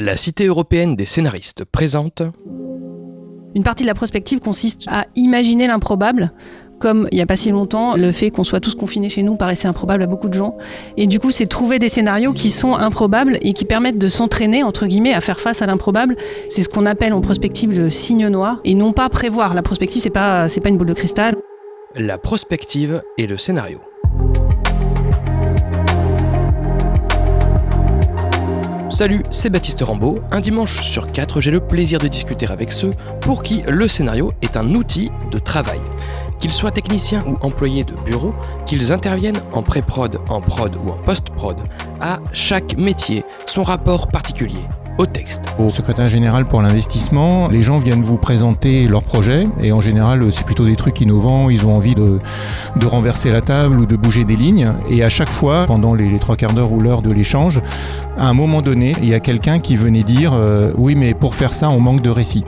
La Cité européenne des scénaristes présente... Une partie de la prospective consiste à imaginer l'improbable, comme il n'y a pas si longtemps, le fait qu'on soit tous confinés chez nous paraissait improbable à beaucoup de gens. Et du coup, c'est trouver des scénarios qui sont improbables et qui permettent de s'entraîner, entre guillemets, à faire face à l'improbable. C'est ce qu'on appelle en prospective le signe noir, et non pas prévoir. La prospective, c'est pas une boule de cristal. La prospective et le scénario. Salut, c'est Baptiste Rambaud. Un dimanche sur 4, j'ai le plaisir de discuter avec ceux pour qui le scénario est un outil de travail. Qu'ils soient techniciens ou employés de bureau, qu'ils interviennent en pré-prod, en prod ou en post-prod, à chaque métier, son rapport particulier au texte. Au secrétaire général pour l'investissement, les gens viennent vous présenter leurs projets et en général c'est plutôt des trucs innovants, ils ont envie de renverser la table ou de bouger des lignes et à chaque fois, pendant les 3 quarts d'heure ou l'heure de l'échange, à un moment donné, il y a quelqu'un qui venait dire oui mais pour faire ça on manque de récit.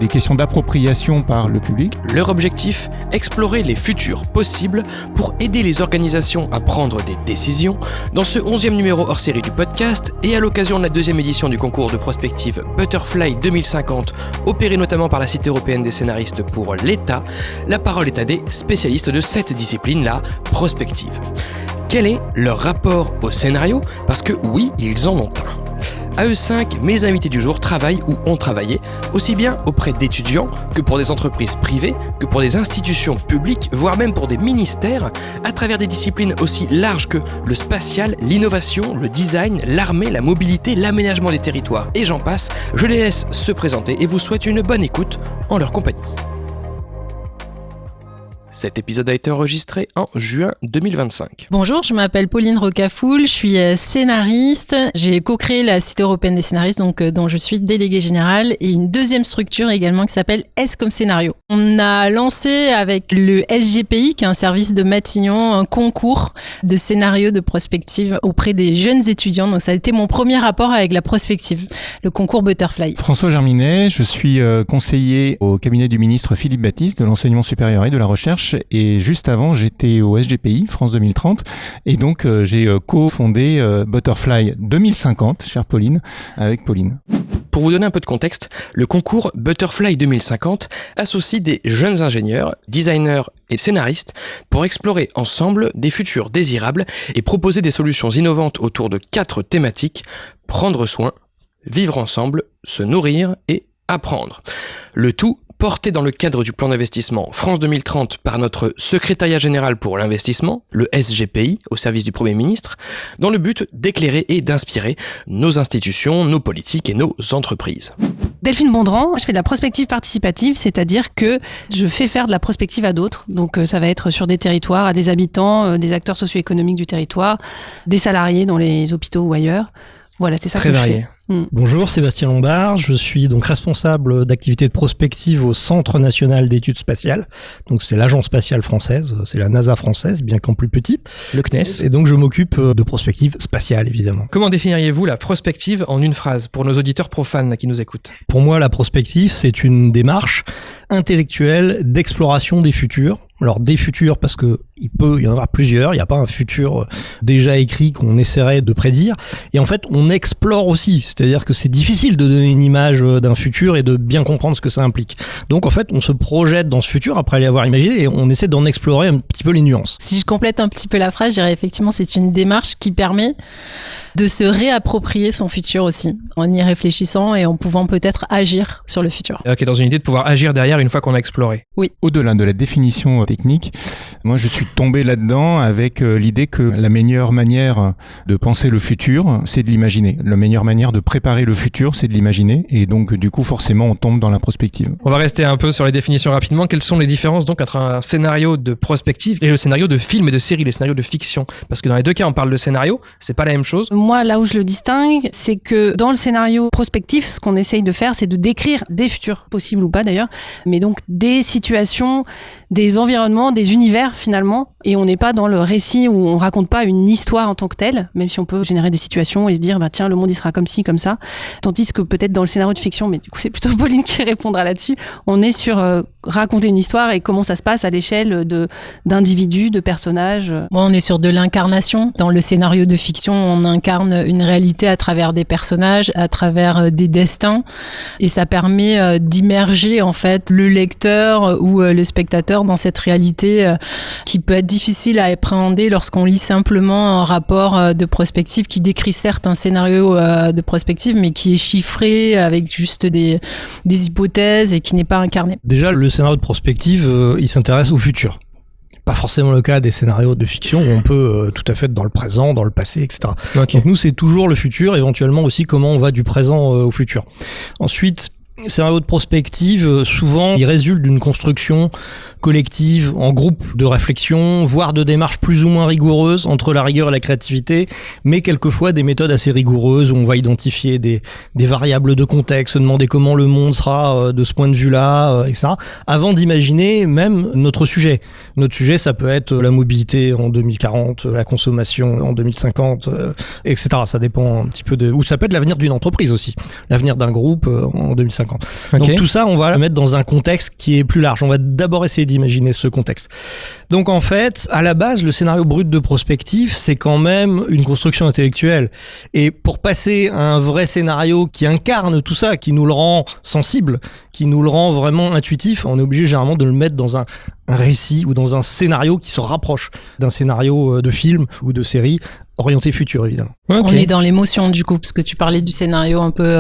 Des questions d'appropriation par le public. Leur objectif, explorer les futurs possibles pour aider les organisations à prendre des décisions dans ce 11e numéro hors série du podcast et à l'occasion de la 2e édition du concours de prospective Butterfly 2050, opéré notamment par la Cité européenne des scénaristes pour l'État. La parole est à des spécialistes de cette discipline, la prospective. Quel est leur rapport au scénario ? Parce que oui, ils en ont un. À eux 5, mes invités du jour travaillent ou ont travaillé, aussi bien auprès d'étudiants que pour des entreprises privées, que pour des institutions publiques, voire même pour des ministères, à travers des disciplines aussi larges que le spatial, l'innovation, le design, l'armée, la mobilité, l'aménagement des territoires, et j'en passe. Je les laisse se présenter et vous souhaite une bonne écoute en leur compagnie. Cet épisode a été enregistré en juin 2025. Bonjour, je m'appelle Pauline Rocafoul, je suis scénariste. J'ai co-créé la Cité européenne des scénaristes, dont je suis déléguée générale, et une deuxième structure également qui s'appelle S comme scénario. On a lancé avec le SGPI, qui est un service de Matignon, un concours de scénario de prospective auprès des jeunes étudiants. Donc ça a été mon premier rapport avec la prospective, le concours Butterfly. François Germinet, je suis conseiller au cabinet du ministre Philippe Baptiste de l'enseignement supérieur et de la recherche. Et juste avant, j'étais au SGPI, France 2030, et donc j'ai co-fondé Butterfly 2050, chère Pauline, avec Pauline. Pour vous donner un peu de contexte, le concours Butterfly 2050 associe des jeunes ingénieurs, designers et scénaristes pour explorer ensemble des futurs désirables et proposer des solutions innovantes autour de 4 thématiques: prendre soin, vivre ensemble, se nourrir et apprendre. Le tout porté dans le cadre du plan d'investissement France 2030 par notre secrétariat général pour l'investissement, le SGPI, au service du Premier ministre, dans le but d'éclairer et d'inspirer nos institutions, nos politiques et nos entreprises. Delphine Bondran, je fais de la prospective participative, c'est-à-dire que je fais faire de la prospective à d'autres. Donc ça va être sur des territoires, à des habitants, des acteurs socio-économiques du territoire, des salariés dans les hôpitaux ou ailleurs. Voilà, c'est ça Très que varié. je fais. Bonjour, Sébastien Lombard, je suis donc responsable d'activités de prospective au Centre national d'études spatiales. Donc c'est l'agence spatiale française, c'est la NASA française, bien qu'en plus petit. Le CNES. Et donc je m'occupe de prospective spatiale, évidemment. Comment définiriez-vous la prospective en une phrase pour nos auditeurs profanes qui nous écoutent ? Pour moi, la prospective, c'est une démarche intellectuelle d'exploration des futurs. Alors des futurs parce que il peut y en avoir plusieurs, il n'y a pas un futur déjà écrit qu'on essaierait de prédire. Et en fait, on explore aussi, c'est-à-dire que c'est difficile de donner une image d'un futur et de bien comprendre ce que ça implique. Donc en fait, on se projette dans ce futur après l'avoir imaginé et on essaie d'en explorer un petit peu les nuances. Si je complète un petit peu la phrase, je dirais effectivement c'est une démarche qui permet de se réapproprier son futur aussi, en y réfléchissant et en pouvant peut-être agir sur le futur. Ok, dans une idée de pouvoir agir derrière une fois qu'on a exploré. Oui. Au-delà de la définition technique, moi je suis tombé là-dedans avec l'idée que la meilleure manière de penser le futur, c'est de l'imaginer. La meilleure manière de préparer le futur, c'est de l'imaginer. Et donc du coup, forcément, on tombe dans la prospective. On va rester un peu sur les définitions rapidement. Quelles sont les différences donc entre un scénario de prospective et le scénario de film et de série, les scénarios de fiction ? Parce que dans les deux cas, on parle de scénario, c'est pas la même chose. Moi, là où je le distingue, c'est que dans le scénario prospectif, ce qu'on essaye de faire, c'est de décrire des futurs, possibles ou pas d'ailleurs, mais donc des situations, des environnements, des univers finalement, Et on n'est pas dans le récit où on raconte pas une histoire en tant que telle, même si on peut générer des situations et se dire, bah tiens, le monde il sera comme ci, comme ça. Tandis que peut-être dans le scénario de fiction, mais du coup c'est plutôt Pauline qui répondra là-dessus, on est sur raconter une histoire et comment ça se passe à l'échelle d'individus, de personnages. Moi, on est sur de l'incarnation. Dans le scénario de fiction, on incarne une réalité à travers des personnages, à travers des destins, et ça permet d'immerger en fait le lecteur ou le spectateur dans cette réalité qui peut être difficile à appréhender lorsqu'on lit simplement un rapport de prospective qui décrit certes un scénario de prospective, mais qui est chiffré avec juste des hypothèses et qui n'est pas incarné. Déjà, le scénario de prospective, il s'intéresse au futur. Pas forcément le cas des scénarios de fiction où on peut tout à fait être dans le présent, dans le passé, etc. Okay. Donc nous, c'est toujours le futur, éventuellement aussi comment on va du présent au futur. Ensuite, scénario de prospective, souvent, il résulte d'une construction collective, en groupe de réflexion, voire de démarches plus ou moins rigoureuses entre la rigueur et la créativité, mais quelquefois des méthodes assez rigoureuses où on va identifier des variables de contexte, se demander comment le monde sera de ce point de vue-là, etc. Avant d'imaginer même notre sujet. Notre sujet, ça peut être la mobilité en 2040, la consommation en 2050, etc. Ça dépend un petit peu ou ça peut être l'avenir d'une entreprise aussi, l'avenir d'un groupe en 2050. Okay. Donc tout ça, on va le mettre dans un contexte qui est plus large. On va d'abord essayer d'imaginer ce contexte. Donc en fait, à la base, le scénario brut de prospective, c'est quand même une construction intellectuelle. Et pour passer à un vrai scénario qui incarne tout ça, qui nous le rend sensible, qui nous le rend vraiment intuitif, on est obligé généralement de le mettre dans un récit ou dans un scénario qui se rapproche d'un scénario de film ou de série orienté futur, évidemment. Okay. On est dans l'émotion du coup, parce que tu parlais du scénario un peu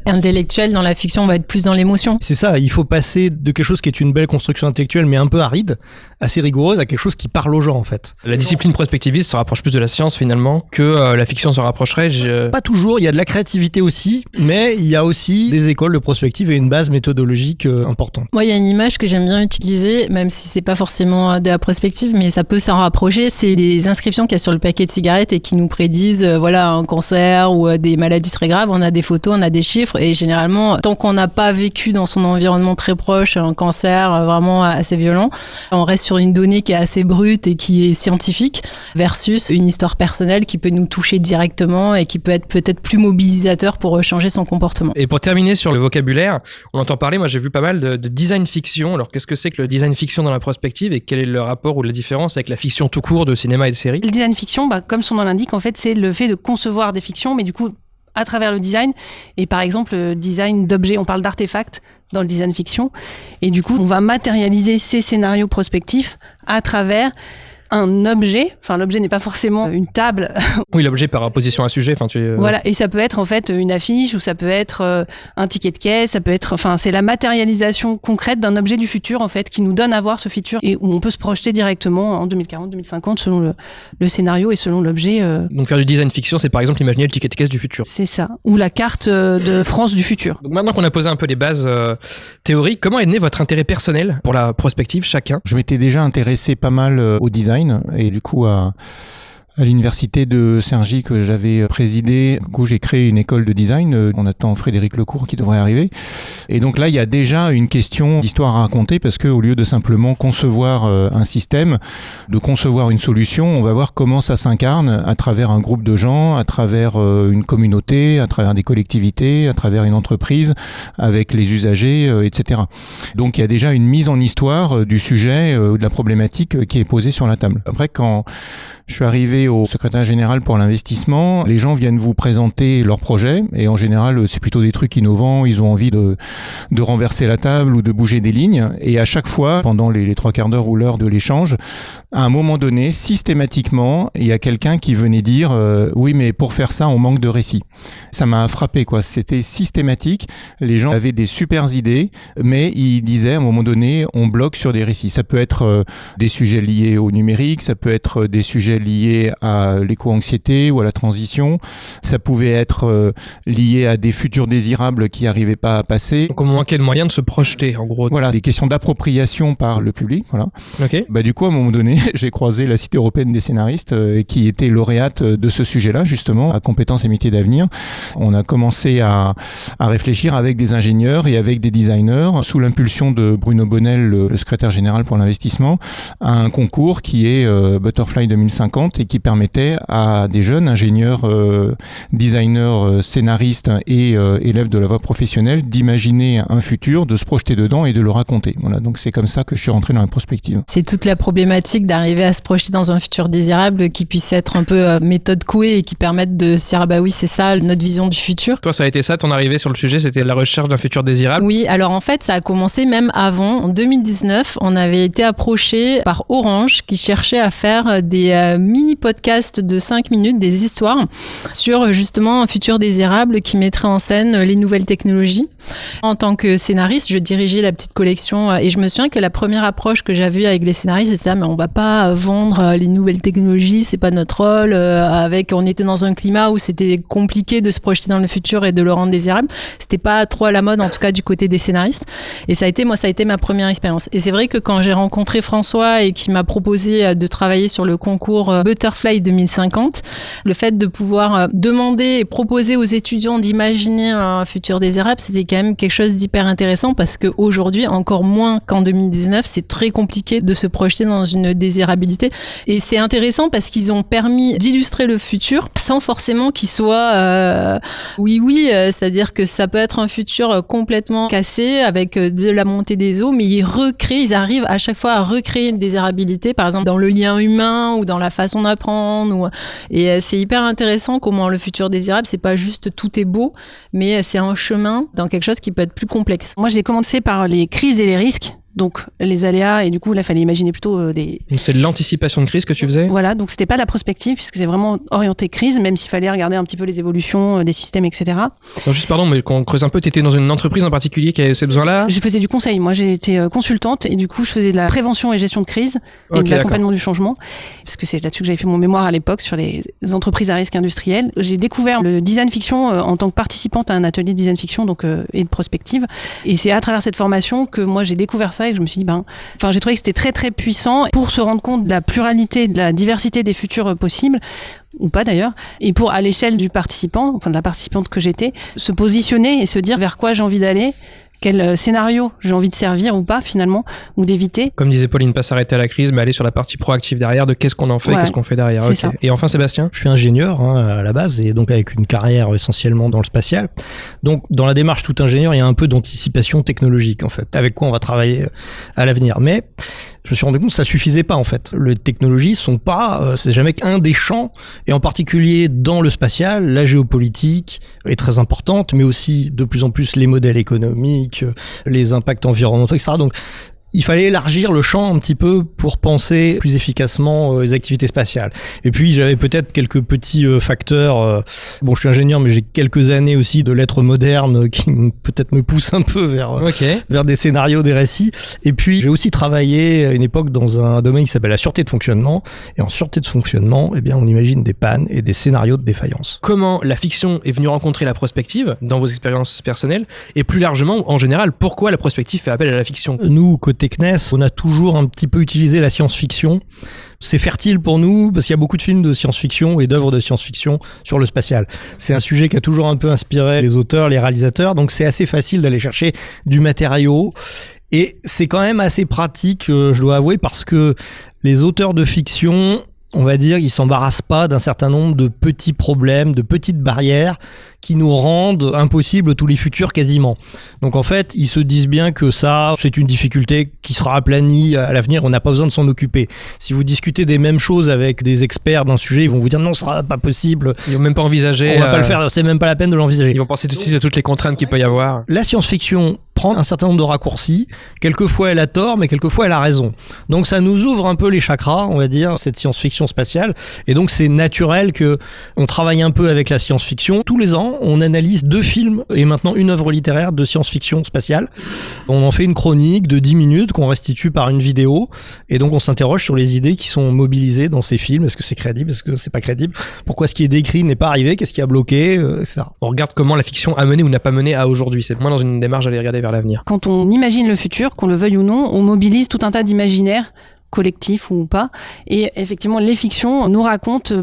intellectuel. Dans la fiction, on va être plus dans l'émotion. C'est ça, il faut passer de quelque chose qui est une belle construction intellectuelle mais un peu aride, assez rigoureuse, à quelque chose qui parle aux gens en fait. La discipline prospectiviste se rapproche plus de la science finalement que la fiction se rapprocherait. Pas toujours, il y a de la créativité aussi, mais il y a aussi des écoles de prospective et une base méthodologique importante. Moi, il y a une image que j'aime bien utiliser, même si c'est pas forcément de la prospective, mais ça peut s'en rapprocher, c'est les inscriptions qu'il y a sur le paquet de cigarettes et qui nous prédisent voilà un cancer ou des maladies très graves. On a des photos, on a des chiffres et généralement, tant qu'on n'a pas vécu dans son environnement très proche un cancer vraiment assez violent, on reste sur une donnée qui est assez brute et qui est scientifique versus une histoire personnelle qui peut nous toucher directement et qui peut être peut-être plus mobilisateur pour changer son comportement. Et pour terminer sur le vocabulaire, on entend parler, moi j'ai vu pas mal de design fiction. Alors qu'est-ce que c'est que le design fiction dans la prospective et quel est le rapport ou la différence avec la fiction tout court de cinéma et de série? Le design fiction, comme son nom l'indique, en fait, c'est le fait de concevoir des fictions, mais du coup, à travers le design. Et par exemple, le design d'objets, on parle d'artefacts dans le design fiction. Et du coup, on va matérialiser ces scénarios prospectifs à travers un objet. Enfin, l'objet n'est pas forcément une table. Oui, l'objet par opposition à un sujet. Enfin, Voilà, et ça peut être en fait une affiche ou ça peut être un ticket de caisse. Ça peut être, enfin, c'est la matérialisation concrète d'un objet du futur en fait qui nous donne à voir ce futur et où on peut se projeter directement en 2040, 2050 selon le scénario et selon l'objet. Donc faire du design fiction, c'est par exemple imaginer le ticket de caisse du futur. C'est ça, ou la carte de France du futur. Donc maintenant qu'on a posé un peu les bases théoriques, comment est né votre intérêt personnel pour la prospective chacun? Je m'étais déjà intéressé pas mal au design et du coup à l'université de Cergy que j'avais présidé, du coup j'ai créé une école de design. On attend Frédéric Lecourt qui devrait arriver. Et donc là il y a déjà une question d'histoire à raconter parce que au lieu de simplement concevoir un système, de concevoir une solution, on va voir comment ça s'incarne à travers un groupe de gens, à travers une communauté, à travers des collectivités, à travers une entreprise, avec les usagers, etc. Donc il y a déjà une mise en histoire du sujet, de la problématique qui est posée sur la table. Après, quand je suis arrivé au secrétaire général pour l'investissement, les gens viennent vous présenter leurs projets et en général c'est plutôt des trucs innovants, ils ont envie de renverser la table ou de bouger des lignes et à chaque fois, pendant les 3/4 d'heure ou l'heure de l'échange, à un moment donné, systématiquement, il y a quelqu'un qui venait dire oui mais pour faire ça on manque de récit. Ça m'a frappé quoi, c'était systématique, les gens avaient des super idées mais ils disaient à un moment donné on bloque sur des récits. Ça peut être des sujets liés au numérique, ça peut être des sujets liés lié à l'éco-anxiété ou à la transition. Ça pouvait être lié à des futurs désirables qui n'arrivaient pas à passer. Donc on manquait de moyens de se projeter, en gros. Voilà, des questions d'appropriation par le public. Voilà. Ok. Du coup, à un moment donné, j'ai croisé la Cité européenne des scénaristes qui était lauréate de ce sujet-là, justement, à compétences et métiers d'avenir. On a commencé à réfléchir avec des ingénieurs et avec des designers, sous l'impulsion de Bruno Bonnel, le secrétaire général pour l'investissement, à un concours qui est Butterfly 2050 et qui permettait à des jeunes ingénieurs, designers, scénaristes et élèves de la voie professionnelle d'imaginer un futur, de se projeter dedans et de le raconter. Voilà, donc c'est comme ça que je suis rentré dans la prospective. C'est toute la problématique d'arriver à se projeter dans un futur désirable qui puisse être un peu méthode Coué et qui permette de se dire bah oui, c'est ça notre vision du futur. Toi, ça a été ça, ton arrivée sur le sujet, c'était la recherche d'un futur désirable? Oui, alors en fait, ça a commencé même avant. En 2019, on avait été approché par Orange qui cherchait à faire des mini-podcasts de 5 minutes, des histoires sur justement un futur désirable qui mettrait en scène les nouvelles technologies. En tant que scénariste, je dirigeais la petite collection et je me souviens que la première approche que j'avais avec les scénaristes, c'était mais on va pas vendre les nouvelles technologies, c'est pas notre rôle. On était dans un climat où c'était compliqué de se projeter dans le futur et de le rendre désirable. C'était pas trop à la mode, en tout cas du côté des scénaristes. Et ça a été ma première expérience. Et c'est vrai que quand j'ai rencontré François et qui m'a proposé de travailler sur le concours Butterfly 2050, le fait de pouvoir demander et proposer aux étudiants d'imaginer un futur désirable, c'était quand même quelque chose d'hyper intéressant parce qu'aujourd'hui, encore moins qu'en 2019, c'est très compliqué de se projeter dans une désirabilité. Et c'est intéressant parce qu'ils ont permis d'illustrer le futur sans forcément qu'il soit c'est-à-dire que ça peut être un futur complètement cassé avec de la montée des eaux, mais ils arrivent à chaque fois à recréer une désirabilité, par exemple dans le lien humain ou dans la façon d'apprendre. Et c'est hyper intéressant comment le futur désirable, c'est pas juste tout est beau, mais c'est un chemin dans quelque chose qui peut être plus complexe. Moi, j'ai commencé par les crises et les risques. Donc les aléas, et du coup là il fallait imaginer plutôt des... C'est de l'anticipation de crise que tu faisais? Voilà, donc c'était pas la prospective puisque c'est vraiment orienté crise, même s'il fallait regarder un petit peu les évolutions des systèmes, etc. Non, juste pardon, mais qu'on creuse un peu, t'étais dans une entreprise en particulier qui avait ces besoins-là? Je faisais du conseil, moi j'ai été consultante et du coup je faisais de la prévention et gestion de crise et de l'accompagnement du changement, parce que c'est là-dessus que j'avais fait mon mémoire à l'époque sur les entreprises à risque industriel. J'ai découvert le design fiction en tant que participante à un atelier de design fiction et de prospective, et c'est à travers cette formation que moi j'ai découvert ça et que je me suis dit j'ai trouvé que c'était très très puissant pour se rendre compte de la pluralité, de la diversité des futurs possibles, ou pas d'ailleurs, et pour à l'échelle du participant, de la participante que j'étais, se positionner et se dire vers quoi j'ai envie d'aller, quel scénario j'ai envie de servir ou pas finalement, ou d'éviter. Comme disait Pauline, pas s'arrêter à la crise, mais aller sur la partie proactive derrière de qu'est-ce qu'on en fait, qu'est-ce qu'on fait derrière. C'est ça. Et enfin Sébastien? Je suis ingénieur à la base et donc avec une carrière essentiellement dans le spatial. Donc dans la démarche tout ingénieur, il y a un peu d'anticipation technologique en fait, avec quoi on va travailler à l'avenir. Mais je me suis rendu compte que ça suffisait pas en fait. Les technologies sont pas, c'est jamais qu'un des champs, et en particulier dans le spatial, la géopolitique est très importante, mais aussi de plus en plus les modèles économiques, les impacts environnementaux, etc. Donc il fallait élargir le champ un petit peu pour penser plus efficacement les activités spatiales. Et puis j'avais peut-être quelques petits facteurs. Bon, je suis ingénieur, mais j'ai quelques années aussi de lettres modernes qui peut-être me poussent un peu vers des scénarios, des récits. Et puis j'ai aussi travaillé à une époque dans un domaine qui s'appelle la sûreté de fonctionnement. Et en sûreté de fonctionnement, eh bien, on imagine des pannes et des scénarios de défaillance. Comment la fiction est venue rencontrer la prospective dans vos expériences personnelles, et plus largement, en général, pourquoi la prospective fait appel à la fiction? Nous, côté CNES, on a toujours un petit peu utilisé la science-fiction. C'est fertile pour nous parce qu'il y a beaucoup de films de science-fiction et d'œuvres de science-fiction sur le spatial. C'est un sujet qui a toujours un peu inspiré les auteurs, les réalisateurs, donc c'est assez facile d'aller chercher du matériau. Et c'est quand même assez pratique, je dois avouer, parce que les auteurs de fiction, on va dire, ils s'embarrassent pas d'un certain nombre de petits problèmes, de petites barrières qui nous rendent impossibles tous les futurs quasiment. Donc en fait, ils se disent bien que ça, c'est une difficulté qui sera aplanie à l'avenir, on n'a pas besoin de s'en occuper. Si vous discutez des mêmes choses avec des experts d'un sujet, ils vont vous dire non, ce sera pas possible. Ils vont même pas envisager. On va pas le faire, c'est même pas la peine de l'envisager. Ils vont penser tout de suite à toutes les contraintes qu'il peut y avoir. La science-fiction prendre un certain nombre de raccourcis. Quelquefois elle a tort, mais quelquefois elle a raison. Donc ça nous ouvre un peu les chakras, on va dire, cette science-fiction spatiale. Et donc c'est naturel que on travaille un peu avec la science-fiction. Tous les ans, on analyse 2 films et maintenant une œuvre littéraire de science-fiction spatiale. On en fait une chronique de 10 minutes qu'on restitue par une vidéo. Et donc on s'interroge sur les idées qui sont mobilisées dans ces films. Est-ce que c'est crédible? Est-ce que c'est pas crédible? Pourquoi ce qui est décrit n'est pas arrivé? Qu'est-ce qui a bloqué? Etc. On regarde comment la fiction a mené ou n'a pas mené à aujourd'hui. C'est moins dans une démarche d'aller regarder vers l'avenir. Quand on imagine le futur, qu'on le veuille ou non, on mobilise tout un tas d'imaginaires, collectifs ou pas. Et effectivement, les fictions nous racontent,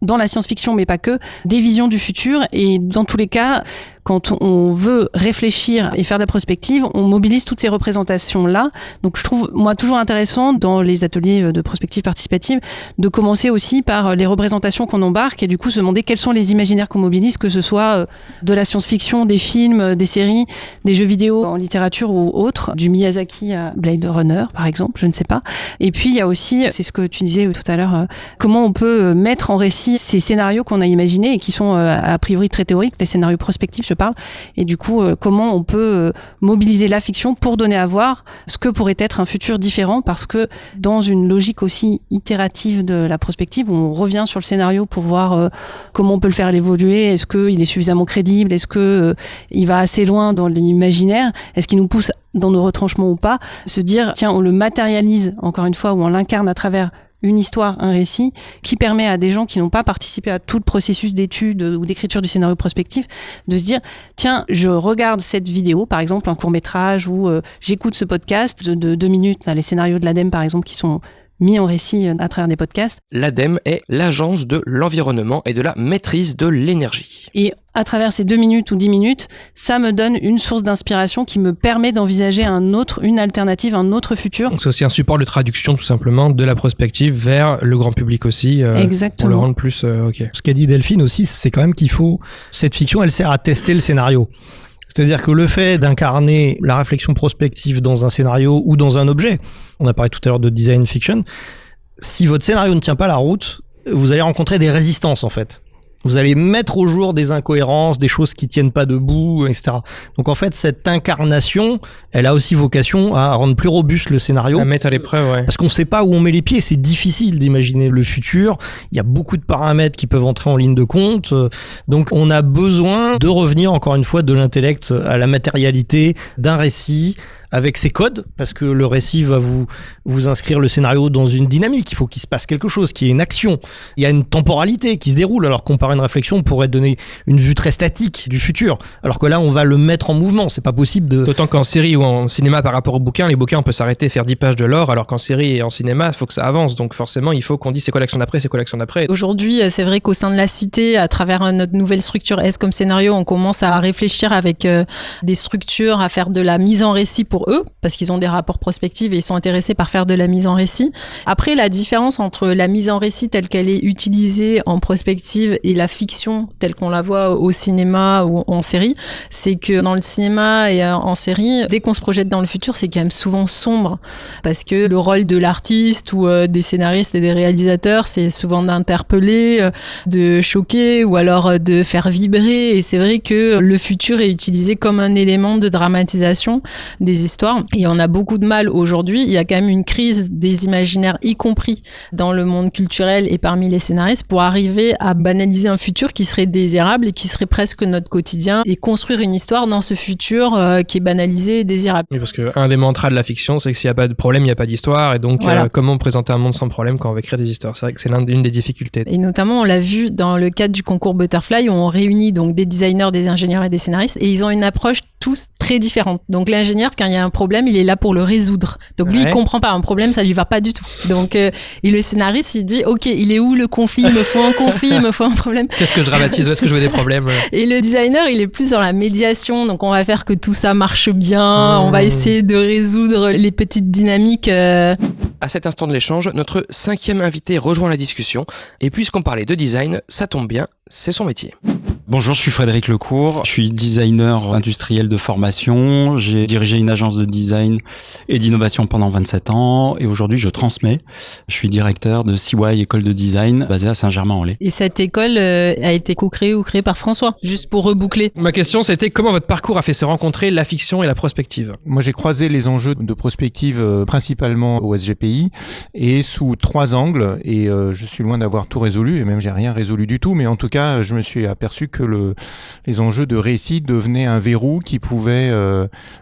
dans la science-fiction, mais pas que, des visions du futur. Et dans tous les cas, quand on veut réfléchir et faire de la prospective, on mobilise toutes ces représentations-là. Donc je trouve, moi, toujours intéressant dans les ateliers de prospective participative de commencer aussi par les représentations qu'on embarque et du coup se demander quels sont les imaginaires qu'on mobilise, que ce soit de la science-fiction, des films, des séries, des jeux vidéo en littérature ou autres, du Miyazaki à Blade Runner, par exemple, je ne sais pas. Et puis il y a aussi, c'est ce que tu disais tout à l'heure, comment on peut mettre en récit ces scénarios qu'on a imaginés et qui sont a priori très théoriques, les scénarios prospectifs, je parle, et du coup comment on peut mobiliser la fiction pour donner à voir ce que pourrait être un futur différent, parce que dans une logique aussi itérative de la prospective, on revient sur le scénario pour voir comment on peut le faire évoluer, est-ce qu'il est suffisamment crédible, est-ce que il va assez loin dans l'imaginaire, est-ce qu'il nous pousse dans nos retranchements ou pas, se dire tiens, on le matérialise encore une fois, ou on l'incarne à travers une histoire, un récit, qui permet à des gens qui n'ont pas participé à tout le processus d'étude ou d'écriture du scénario prospectif de se dire tiens, je regarde cette vidéo, par exemple un court-métrage, ou j'écoute ce podcast de 2 minutes, là, les scénarios de l'ADEME par exemple qui sont mis en récit à travers des podcasts. L'ADEME est l'Agence de l'environnement et de la maîtrise de l'énergie. Et à travers ces 2 minutes ou 10 minutes, ça me donne une source d'inspiration qui me permet d'envisager une alternative, un autre futur. Donc c'est aussi un support de traduction tout simplement de la prospective vers le grand public aussi. Exactement. Pour le rendre plus ok. Ce qu'a dit Delphine aussi, c'est quand même qu'il faut... Cette fiction, elle sert à tester le scénario. C'est-à-dire que le fait d'incarner la réflexion prospective dans un scénario ou dans un objet, on a parlé tout à l'heure de design fiction, si votre scénario ne tient pas la route, vous allez rencontrer des résistances en fait. Vous allez mettre au jour des incohérences, des choses qui tiennent pas debout, etc. Donc en fait, cette incarnation, elle a aussi vocation à rendre plus robuste le scénario. À mettre à l'épreuve, ouais. Parce qu'on sait pas où on met les pieds, c'est difficile d'imaginer le futur. Il y a beaucoup de paramètres qui peuvent entrer en ligne de compte. Donc on a besoin de revenir encore une fois de l'intellect à la matérialité d'un récit, avec ses codes, parce que le récit va vous inscrire le scénario dans une dynamique. Il faut qu'il se passe quelque chose, qu'il y ait une action. Il y a une temporalité qui se déroule, alors qu'on par une réflexion, on pourrait donner une vue très statique du futur. Alors que là, on va le mettre en mouvement. C'est pas possible de... D'autant qu'en série ou en cinéma par rapport au bouquin, les bouquins, on peut s'arrêter, faire 10 pages de lore, alors qu'en série et en cinéma, il faut que ça avance. Donc forcément, il faut qu'on dise c'est quoi l'action d'après, c'est quoi l'action d'après. Aujourd'hui, c'est vrai qu'au sein de la Cité, à travers notre nouvelle structure S comme scénario, on commence à réfléchir avec des structures, à faire de la mise en récit pour eux, parce qu'ils ont des rapports prospectifs et ils sont intéressés par faire de la mise en récit. Après, la différence entre la mise en récit telle qu'elle est utilisée en prospective et la fiction telle qu'on la voit au cinéma ou en série, c'est que dans le cinéma et en série, dès qu'on se projette dans le futur, c'est quand même souvent sombre, parce que le rôle de l'artiste ou des scénaristes et des réalisateurs, c'est souvent d'interpeller, de choquer ou alors de faire vibrer, et c'est vrai que le futur est utilisé comme un élément de dramatisation des histoires. Et on a beaucoup de mal aujourd'hui. Il y a quand même une crise des imaginaires, y compris dans le monde culturel et parmi les scénaristes, pour arriver à banaliser un futur qui serait désirable et qui serait presque notre quotidien, et construire une histoire dans ce futur qui est banalisé et désirable. Oui, parce que un des mantras de la fiction, c'est que s'il n'y a pas de problème, il n'y a pas d'histoire. Et donc, voilà. Comment présenter un monde sans problème quand on va écrire des histoires? C'est vrai que c'est l'une des difficultés. Et notamment, on l'a vu dans le cadre du concours Butterfly, où on réunit donc des designers, des ingénieurs et des scénaristes, et ils ont une approche tous très différente. Donc l'ingénieur, quand il y a un problème, il est là pour le résoudre. Donc lui, il comprend pas un problème, ça lui va pas du tout. Donc et le scénariste, il dit ok, il est où le conflit? Il me faut un conflit, il me faut un problème. Qu'est-ce que je dramatise? Où est-ce que je veux des problèmes? Et le designer, il est plus dans la médiation. Donc on va faire que tout ça marche bien. On va essayer de résoudre les petites dynamiques. À cet instant de l'échange, notre 5e invité rejoint la discussion. Et puisqu'on parlait de design, ça tombe bien, c'est son métier. Bonjour, je suis Frédéric Lecourt, je suis designer industriel de formation, j'ai dirigé une agence de design et d'innovation pendant 27 ans et aujourd'hui je transmets. Je suis directeur de CY École de Design basée à Saint-Germain-en-Laye. Et cette école a été co-créée ou créée par François, juste pour reboucler. Ma question c'était comment votre parcours a fait se rencontrer la fiction et la prospective? Moi, j'ai croisé les enjeux de prospective principalement au SGPI et sous 3 angles et je suis loin d'avoir tout résolu et même j'ai rien résolu du tout, mais en tout cas, je me suis aperçu que les enjeux de récit devenaient un verrou qui pouvait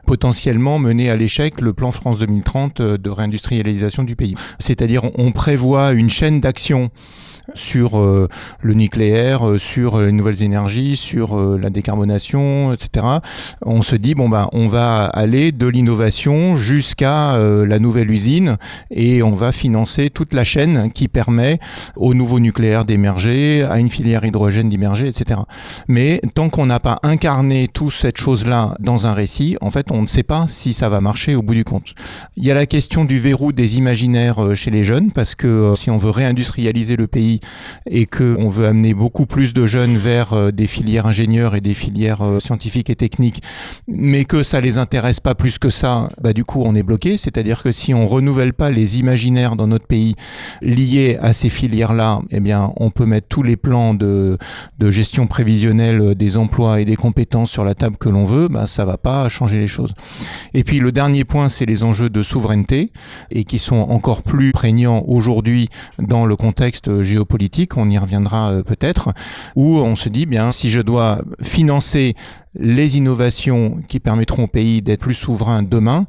potentiellement mener à l'échec le plan France 2030 de réindustrialisation du pays. C'est-à-dire, on prévoit une chaîne d'action sur le nucléaire, sur les nouvelles énergies, sur la décarbonation, etc. On se dit on va aller de l'innovation jusqu'à la nouvelle usine et on va financer toute la chaîne qui permet au nouveau nucléaire d'émerger, à une filière hydrogène d'émerger, etc. Mais tant qu'on n'a pas incarné toute cette chose-là dans un récit, en fait, on ne sait pas si ça va marcher au bout du compte. Il y a la question du verrou des imaginaires chez les jeunes, parce que si on veut réindustrialiser le pays et qu'on veut amener beaucoup plus de jeunes vers des filières ingénieurs et des filières scientifiques et techniques, mais que ça les intéresse pas plus que ça, du coup on est bloqué. C'est-à-dire que si on renouvelle pas les imaginaires dans notre pays liés à ces filières-là, eh bien on peut mettre tous les plans de gestion prévisionnelle des emplois et des compétences sur la table que l'on veut, ça va pas changer les choses. Et puis le dernier point, c'est les enjeux de souveraineté et qui sont encore plus prégnants aujourd'hui dans le contexte géopolitique. On y reviendra peut-être, où on se dit si je dois financer les innovations qui permettront au pays d'être plus souverain demain,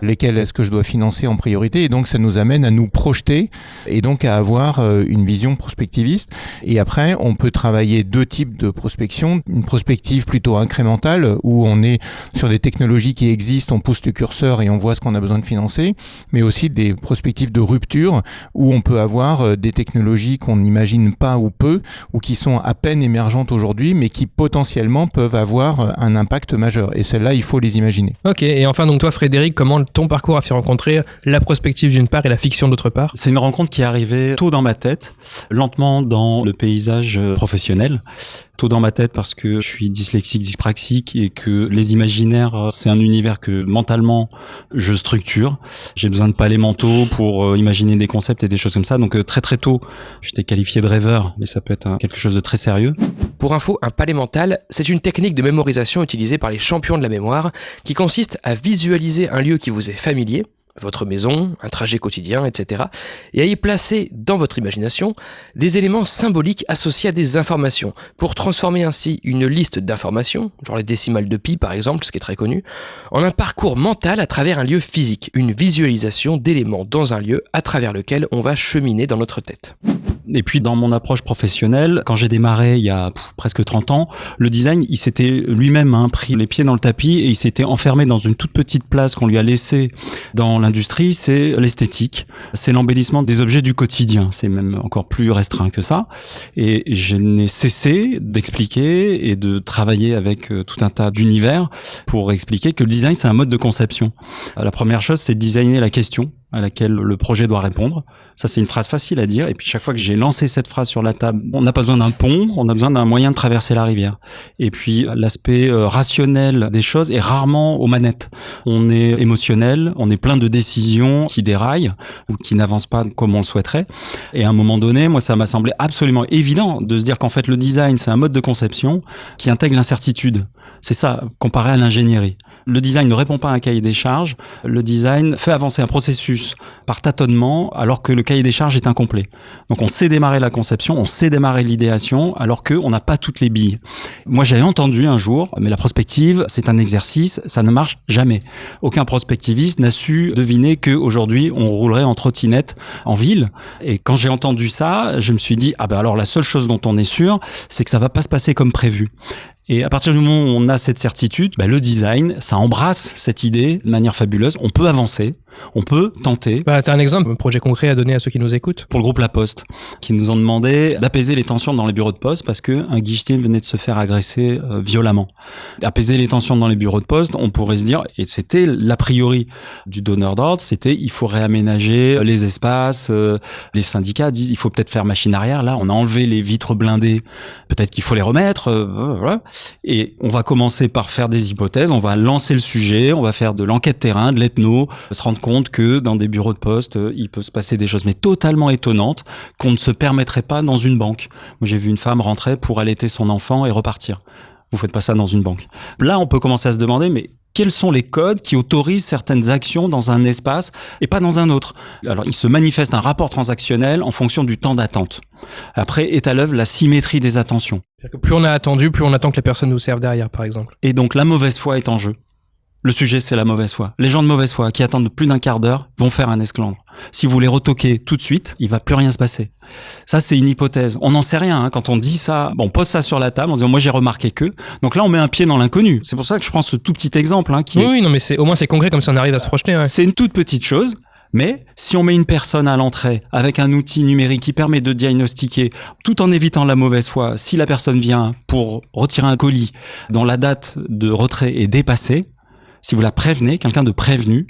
lesquelles est-ce que je dois financer en priorité? Et donc ça nous amène à nous projeter et donc à avoir une vision prospectiviste. Et après, on peut travailler 2 types de prospection. Une prospective plutôt incrémentale, où on est sur des technologies qui existent, on pousse le curseur et on voit ce qu'on a besoin de financer, mais aussi des prospectives de rupture, où on peut avoir des technologies qu'on n'imagine pas ou peu, ou qui sont à peine émergentes aujourd'hui, mais qui potentiellement peuvent avoir un impact majeur. Et celles-là, il faut les imaginer. Ok, et enfin, donc toi, Frédéric, comment ton parcours a fait rencontrer la prospective d'une part et la fiction d'autre part? C'est une rencontre qui est arrivée tôt dans ma tête, lentement dans le paysage professionnel. Tôt dans ma tête parce que je suis dyslexique, dyspraxique et que les imaginaires, c'est un univers que mentalement je structure. J'ai besoin de palais mentaux pour imaginer des concepts et des choses comme ça. Donc très très tôt, j'étais qualifié de rêveur, mais ça peut être quelque chose de très sérieux. Pour info, un palais mental, c'est une technique de mémorisation utilisée par les champions de la mémoire qui consiste à visualiser un lieu qui vous est familier, votre maison, un trajet quotidien, etc. et à y placer dans votre imagination des éléments symboliques associés à des informations pour transformer ainsi une liste d'informations, genre les décimales de pi par exemple, ce qui est très connu, en un parcours mental à travers un lieu physique, une visualisation d'éléments dans un lieu à travers lequel on va cheminer dans notre tête. Et puis dans mon approche professionnelle, quand j'ai démarré il y a presque 30 ans, le design, il s'était lui-même pris les pieds dans le tapis et il s'était enfermé dans une toute petite place qu'on lui a laissée dans l'industrie, c'est l'esthétique, c'est l'embellissement des objets du quotidien, c'est même encore plus restreint que ça. Et je n'ai cessé d'expliquer et de travailler avec tout un tas d'univers pour expliquer que le design, c'est un mode de conception. La première chose, c'est de designer la question à laquelle le projet doit répondre. Ça, c'est une phrase facile à dire. Et puis, chaque fois que j'ai lancé cette phrase sur la table, on n'a pas besoin d'un pont, on a besoin d'un moyen de traverser la rivière. Et puis, l'aspect rationnel des choses est rarement aux manettes. On est émotionnel, on est plein de décisions qui déraillent ou qui n'avancent pas comme on le souhaiterait. Et à un moment donné, moi, ça m'a semblé absolument évident de se dire qu'en fait, le design, c'est un mode de conception qui intègre l'incertitude. C'est ça, comparé à l'ingénierie. Le design ne répond pas à un cahier des charges. Le design fait avancer un processus par tâtonnement alors que le cahier des charges est incomplet. Donc on sait démarrer la conception, on sait démarrer l'idéation alors qu'on n'a pas toutes les billes. Moi j'avais entendu un jour, mais la prospective c'est un exercice, ça ne marche jamais. Aucun prospectiviste n'a su deviner qu'aujourd'hui on roulerait en trottinette en ville. Et quand j'ai entendu ça, je me suis dit alors la seule chose dont on est sûr, c'est que ça va pas se passer comme prévu. Et à partir du moment où on a cette certitude, le design, ça embrasse cette idée de manière fabuleuse. On peut avancer. On peut tenter. T'as un exemple, un projet concret à donner à ceux qui nous écoutent? Pour le groupe La Poste, qui nous ont demandé d'apaiser les tensions dans les bureaux de poste parce que un guichetier venait de se faire agresser violemment. Apaiser les tensions dans les bureaux de poste, on pourrait se dire, et c'était l'a priori du donneur d'ordre, c'était il faut réaménager les espaces, les syndicats disent il faut peut-être faire machine arrière, là on a enlevé les vitres blindées, peut-être qu'il faut les remettre, voilà. Et on va commencer par faire des hypothèses, on va lancer le sujet, on va faire de l'enquête terrain, de l'ethno, se rendre compte que dans des bureaux de poste, il peut se passer des choses mais totalement étonnantes qu'on ne se permettrait pas dans une banque. Moi j'ai vu une femme rentrer pour allaiter son enfant et repartir. Vous faites pas ça dans une banque. Là, on peut commencer à se demander, mais quels sont les codes qui autorisent certaines actions dans un espace et pas dans un autre? Alors, il se manifeste un rapport transactionnel en fonction du temps d'attente. Après, est à l'œuvre la symétrie des attentions. C'est-à-dire que plus on a attendu, plus on attend que la personne nous serve derrière, par exemple. Et donc, la mauvaise foi est en jeu. Le sujet, c'est la mauvaise foi. Les gens de mauvaise foi qui attendent plus d'un quart d'heure vont faire un esclandre. Si vous les retoquez tout de suite, il va plus rien se passer. Ça, c'est une hypothèse. On n'en sait rien, hein. Quand on dit ça, on pose ça sur la table, on dit, moi, j'ai remarqué que. Donc là, on met un pied dans l'inconnu. C'est pour ça que je prends ce tout petit exemple, hein, qui est... Oui, non, mais au moins c'est concret, comme ça on arrive à se projeter, ouais. C'est une toute petite chose. Mais si on met une personne à l'entrée avec un outil numérique qui permet de diagnostiquer, tout en évitant la mauvaise foi, si la personne vient pour retirer un colis dont la date de retrait est dépassée, si vous la prévenez, quelqu'un de prévenu,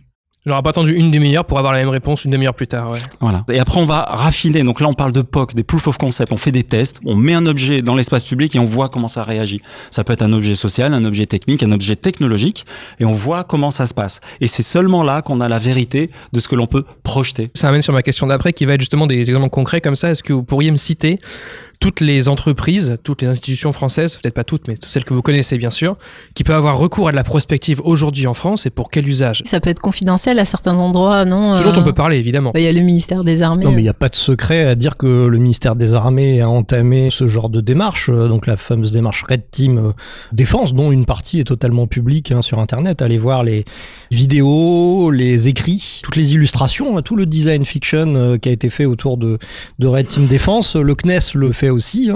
On n'aura pas attendu une demi-heure pour avoir la même réponse une demi-heure plus tard, ouais. Voilà. Et après, on va raffiner. Donc là, on parle de POC, des proof of concept. On fait des tests, on met un objet dans l'espace public et on voit comment ça réagit. Ça peut être un objet social, un objet technique, un objet technologique, et on voit comment ça se passe. Et c'est seulement là qu'on a la vérité de ce que l'on peut projeter. Ça amène sur ma question d'après, qui va être justement des exemples concrets comme ça. Est-ce que vous pourriez me citer toutes les entreprises, toutes les institutions françaises, peut-être pas toutes, mais toutes celles que vous connaissez bien sûr, qui peuvent avoir recours à de la prospective aujourd'hui en France et pour quel usage? Ça peut être confidentiel à certains endroits, non? Ce dont on peut parler, évidemment. Il y a le ministère des Armées. Non, mais il n'y a pas de secret à dire que le ministère des Armées a entamé ce genre de démarche, donc la fameuse démarche Red Team Défense, dont une partie est totalement publique sur Internet. Allez voir les vidéos, les écrits, toutes les illustrations, tout le design fiction qui a été fait autour de Red Team Défense. Le CNES le fait aussi,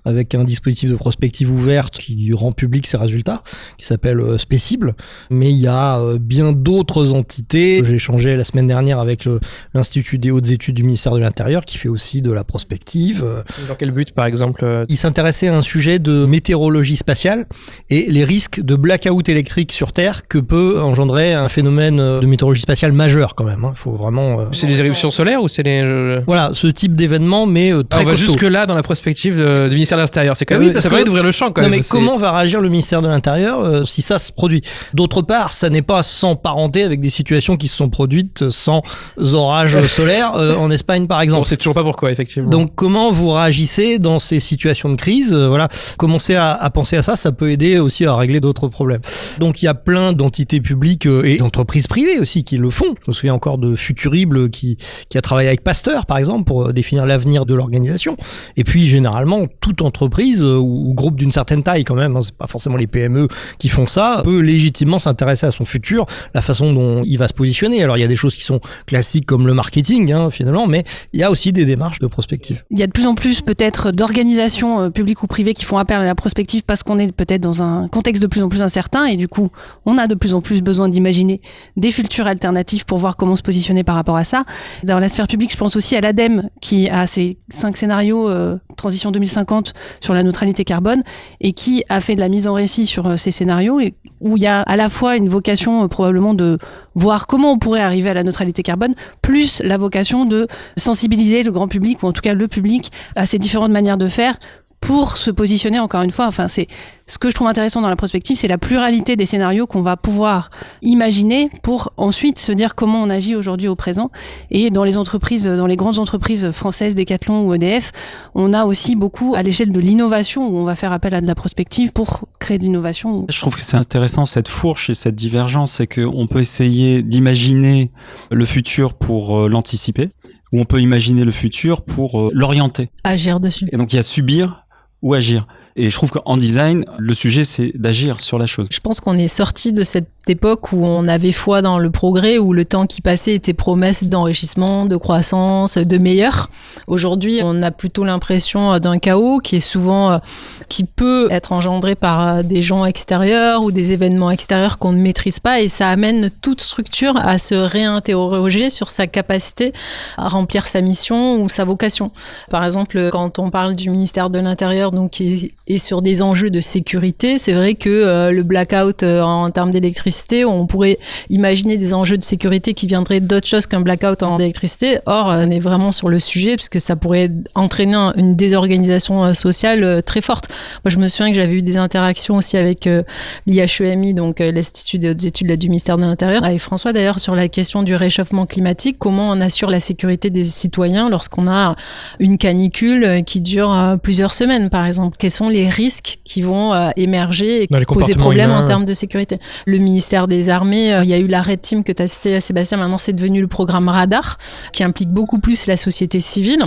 avec un dispositif de prospective ouverte qui rend public ses résultats, qui s'appelle Spécible. Mais il y a bien d'autres entités. J'ai échangé la semaine dernière avec l'Institut des hautes études du ministère de l'Intérieur, qui fait aussi de la prospective. Dans quel but, par exemple? Il s'intéressait à un sujet de météorologie spatiale et les risques de blackout électrique sur Terre que peut engendrer un phénomène de météorologie spatiale majeur quand même. Il faut vraiment... C'est les éruptions solaires ou c'est les... Voilà, ce type d'événement, mais très on va costaud. jusque-là dans la prospective du ministère de l'Intérieur. C'est quand même, ça permet d'ouvrir le champ quand non, même. Mais comment va réagir le ministère de l'Intérieur si ça se produit? D'autre part, ça n'est pas sans parenté avec des situations qui se sont produites sans orage solaire en Espagne par exemple. On sait toujours pas pourquoi, effectivement. Donc comment vous réagissez dans ces situations de crise? Voilà, commencer à penser à ça, ça peut aider aussi à régler d'autres problèmes. Donc il y a plein d'entités publiques et d'entreprises privées aussi qui le font. Je me souviens encore de Futurible qui a travaillé avec Pasteur par exemple pour définir l'avenir de l'organisation. Et puis généralement toute entreprise ou groupe d'une certaine taille quand même, c'est pas forcément les PME qui font ça, peut légitimement s'intéresser à son futur, la façon dont il va se positionner. Alors il y a des choses qui sont classiques comme le marketing finalement, mais il y a aussi des démarches de prospective. Il y a de plus en plus peut-être d'organisations publiques ou privées qui font appel à la prospective parce qu'on est peut-être dans un contexte de plus en plus incertain et du coup on a de plus en plus besoin d'imaginer des futurs alternatives pour voir comment se positionner par rapport à ça. Dans la sphère publique, je pense aussi à l'ADEME qui a ses 5 scénarios Transition 2050 sur la neutralité carbone et qui a fait de la mise en récit sur ces scénarios et où il y a à la fois une vocation probablement de voir comment on pourrait arriver à la neutralité carbone, plus la vocation de sensibiliser le grand public ou en tout cas le public à ces différentes manières de faire pour se positionner encore une fois. Enfin, c'est ce que je trouve intéressant dans la prospective, c'est la pluralité des scénarios qu'on va pouvoir imaginer pour ensuite se dire comment on agit aujourd'hui au présent. Et dans les entreprises, dans les grandes entreprises françaises, Decathlon ou EDF, on a aussi beaucoup à l'échelle de l'innovation où on va faire appel à de la prospective pour créer de l'innovation. Je trouve que c'est intéressant cette fourche et cette divergence, c'est qu'on peut essayer d'imaginer le futur pour l'anticiper, ou on peut imaginer le futur pour l'orienter. Agir dessus. Et donc il y a subir ou agir. Et je trouve qu'en design, le sujet, c'est d'agir sur la chose. Je pense qu'on est sorti de cette époque où on avait foi dans le progrès, où le temps qui passait était promesse d'enrichissement, de croissance, de meilleur. Aujourd'hui, on a plutôt l'impression d'un chaos qui est souvent, qui peut être engendré par des gens extérieurs ou des événements extérieurs qu'on ne maîtrise pas, et ça amène toute structure à se réinterroger sur sa capacité à remplir sa mission ou sa vocation. Par exemple, quand on parle du ministère de l'Intérieur, donc qui est sur des enjeux de sécurité, c'est vrai que le blackout en termes d'électricité, on pourrait imaginer des enjeux de sécurité qui viendraient d'autres choses qu'un blackout en électricité. Or, on est vraiment sur le sujet puisque ça pourrait entraîner une désorganisation sociale très forte. Moi, je me souviens que j'avais eu des interactions aussi avec l'IHEMI, donc l'Institut des études du ministère de l'Intérieur, avec François d'ailleurs, sur la question du réchauffement climatique, comment on assure la sécurité des citoyens lorsqu'on a une canicule qui dure plusieurs semaines, par exemple. Quels sont les risques qui vont émerger et poser problème en termes de sécurité? Le ministère des Armées, il y a eu la Red Team que tu as cité, Sébastien, maintenant c'est devenu le programme Radar, qui implique beaucoup plus la société civile.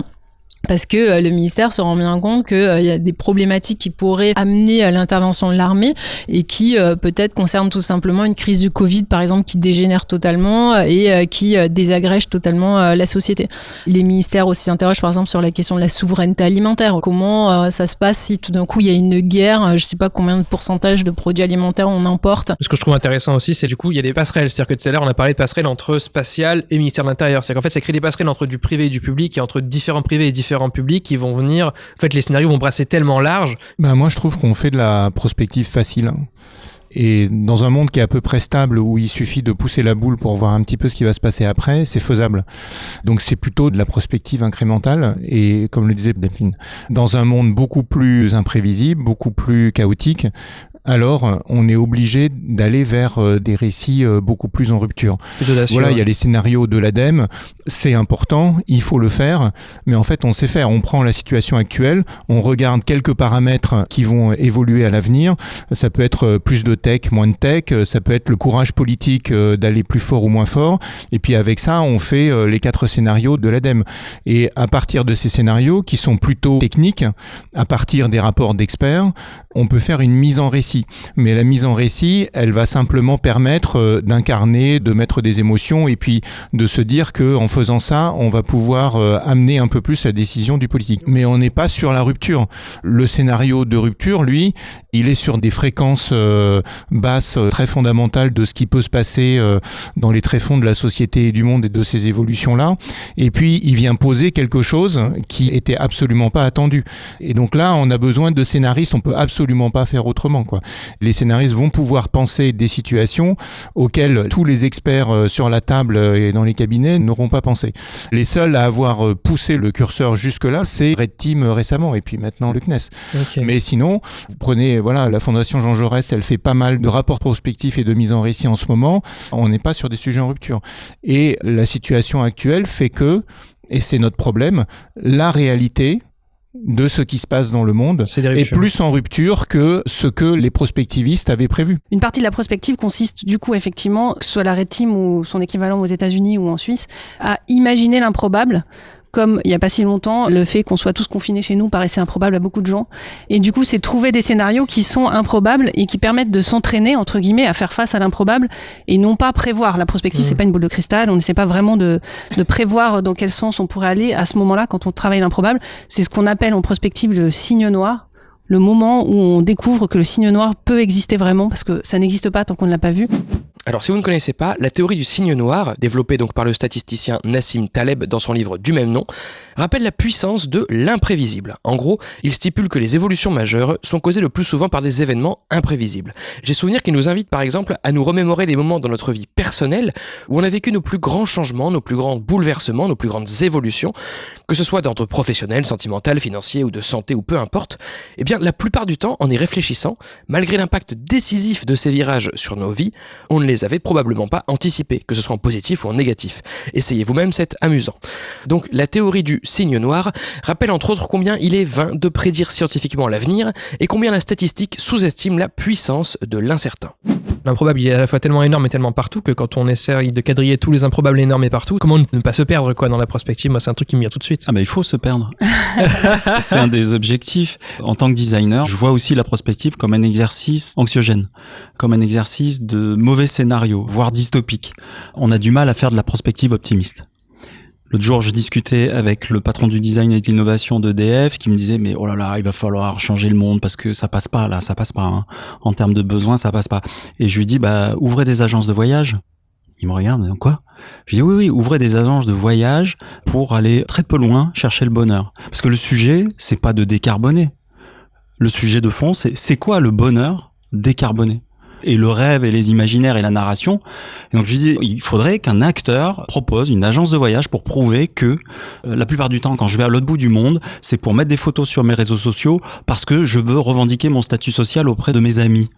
Parce que le ministère se rend bien compte qu'il y a des problématiques qui pourraient amener à l'intervention de l'armée et qui peut-être concernent tout simplement une crise du Covid, par exemple, qui dégénère totalement et qui désagrège totalement la société. Les ministères aussi s'interrogent, par exemple, sur la question de la souveraineté alimentaire. Comment ça se passe si tout d'un coup il y a une guerre, je sais pas combien de pourcentage de produits alimentaires on importe. Ce que je trouve intéressant aussi, c'est du coup, il y a des passerelles. C'est-à-dire que tout à l'heure, on a parlé de passerelles entre spatial et ministère de l'Intérieur. C'est-à-dire qu'en fait, ça crée des passerelles entre du privé et du public et entre différents privés et différents publics qui vont venir. En fait, les scénarios vont brasser tellement large. Moi, je trouve qu'on fait de la prospective facile. Et dans un monde qui est à peu près stable, où il suffit de pousser la boule pour voir un petit peu ce qui va se passer après, c'est faisable. Donc c'est plutôt de la prospective incrémentale. Et comme le disait Delphine, dans un monde beaucoup plus imprévisible, beaucoup plus chaotique, alors on est obligé d'aller vers des récits beaucoup plus en rupture. Voilà, il y a les scénarios de l'ADEME, c'est important, il faut le faire, mais en fait on sait faire. On prend la situation actuelle, on regarde quelques paramètres qui vont évoluer à l'avenir. Ça peut être plus de tech, moins de tech, ça peut être le courage politique d'aller plus fort ou moins fort, et puis avec ça on fait les 4 scénarios de l'ADEME. Et à partir de ces scénarios qui sont plutôt techniques, à partir des rapports d'experts, on peut faire une mise en récit. Mais la mise en récit, elle va simplement permettre d'incarner, de mettre des émotions et puis de se dire que en faisant ça, on va pouvoir amener un peu plus la décision du politique. Mais on n'est pas sur la rupture. Le scénario de rupture, lui, il est sur des fréquences basses très fondamentales de ce qui peut se passer dans les tréfonds de la société et du monde et de ces évolutions-là. Et puis, il vient poser quelque chose qui était absolument pas attendu. Et donc là, on a besoin de scénaristes, on peut absolument pas faire autrement, quoi. Les scénaristes vont pouvoir penser des situations auxquelles tous les experts sur la table et dans les cabinets n'auront pas pensé. Les seuls à avoir poussé le curseur jusque-là, c'est Red Team récemment et puis maintenant le CNES. Okay. Mais sinon, vous prenez, voilà, la Fondation Jean Jaurès, elle fait pas mal de rapports prospectifs et de mise en récit en ce moment. On n'est pas sur des sujets en rupture. Et la situation actuelle fait que, et c'est notre problème, la réalité de ce qui se passe dans le monde est plus en rupture que ce que les prospectivistes avaient prévu. Une partie de la prospective consiste du coup effectivement, que ce soit la Red Team ou son équivalent aux États-Unis ou en Suisse, à imaginer l'improbable. Comme il n'y a pas si longtemps, le fait qu'on soit tous confinés chez nous paraissait improbable à beaucoup de gens. Et du coup, c'est trouver des scénarios qui sont improbables et qui permettent de s'entraîner, entre guillemets, à faire face à l'improbable et non pas prévoir. La prospective, c'est pas une boule de cristal. On n'essaie pas vraiment de prévoir dans quel sens on pourrait aller à ce moment-là quand on travaille l'improbable. C'est ce qu'on appelle en prospective le signe noir. Le moment où on découvre que le signe noir peut exister vraiment parce que ça n'existe pas tant qu'on ne l'a pas vu. Alors si vous ne connaissez pas, la théorie du signe noir, développée donc par le statisticien Nassim Taleb dans son livre du même nom, rappelle la puissance de l'imprévisible. En gros, il stipule que les évolutions majeures sont causées le plus souvent par des événements imprévisibles. J'ai souvenir qu'il nous invite par exemple à nous remémorer les moments dans notre vie personnelle où on a vécu nos plus grands changements, nos plus grands bouleversements, nos plus grandes évolutions, que ce soit d'ordre professionnel, sentimental, financier ou de santé ou peu importe. Eh bien, la plupart du temps, en y réfléchissant, malgré l'impact décisif de ces virages sur nos vies, on ne les avait probablement pas anticipés, que ce soit en positif ou en négatif. Essayez vous-même, c'est amusant. Donc la théorie du signe noir rappelle entre autres combien il est vain de prédire scientifiquement l'avenir et combien la statistique sous-estime la puissance de l'incertain. L'improbable, il est à la fois tellement énorme et tellement partout que quand on essaie de quadriller tous les improbables énormes et partout, comment ne pas se perdre quoi dans la prospective? Moi, c'est un truc qui me vient tout de suite. Ah bah il faut se perdre. C'est un des objectifs. En tant que designer, je vois aussi la prospective comme un exercice anxiogène, comme un exercice de mauvais scénario, voire dystopique. On a du mal à faire de la prospective optimiste. L'autre jour, je discutais avec le patron du design et de l'innovation d'EDF qui me disait mais oh là là, il va falloir changer le monde parce que ça passe pas là, ça passe pas hein. En termes de besoins, ça passe pas. Et je lui dis bah ouvrez des agences de voyage. Il me regarde, mais quoi? Je dis oui, ouvrez des agences de voyage pour aller très peu loin chercher le bonheur. Parce que le sujet, c'est pas de décarboner. Le sujet de fond, c'est quoi le bonheur décarboné? Et le rêve et les imaginaires et la narration. Et donc je dis, il faudrait qu'un acteur propose une agence de voyage pour prouver que la plupart du temps, quand je vais à l'autre bout du monde, c'est pour mettre des photos sur mes réseaux sociaux parce que je veux revendiquer mon statut social auprès de mes amis.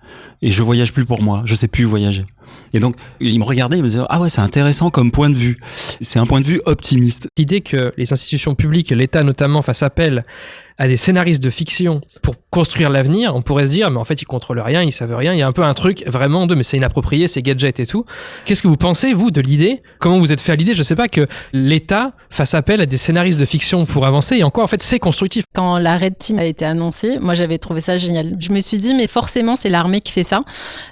Et je voyage plus pour moi, je sais plus voyager. Et donc, il me regardait, il me disait, ah ouais, c'est intéressant comme point de vue. C'est un point de vue optimiste. L'idée que les institutions publiques, l'État notamment, fassent appel à des scénaristes de fiction pour construire l'avenir, on pourrait se dire, mais en fait, ils contrôlent rien, ils savent rien. Il y a un peu un truc vraiment mais c'est inapproprié, c'est gadget et tout. Qu'est-ce que vous pensez, vous, de l'idée? Comment vous êtes fait à l'idée? Je sais pas, que l'État fasse appel à des scénaristes de fiction pour avancer, et en quoi, en fait, c'est constructif. Quand la Red Team a été annoncée, moi, j'avais trouvé ça génial. Je me suis dit, mais forcément, c'est l'armée qui fait ça,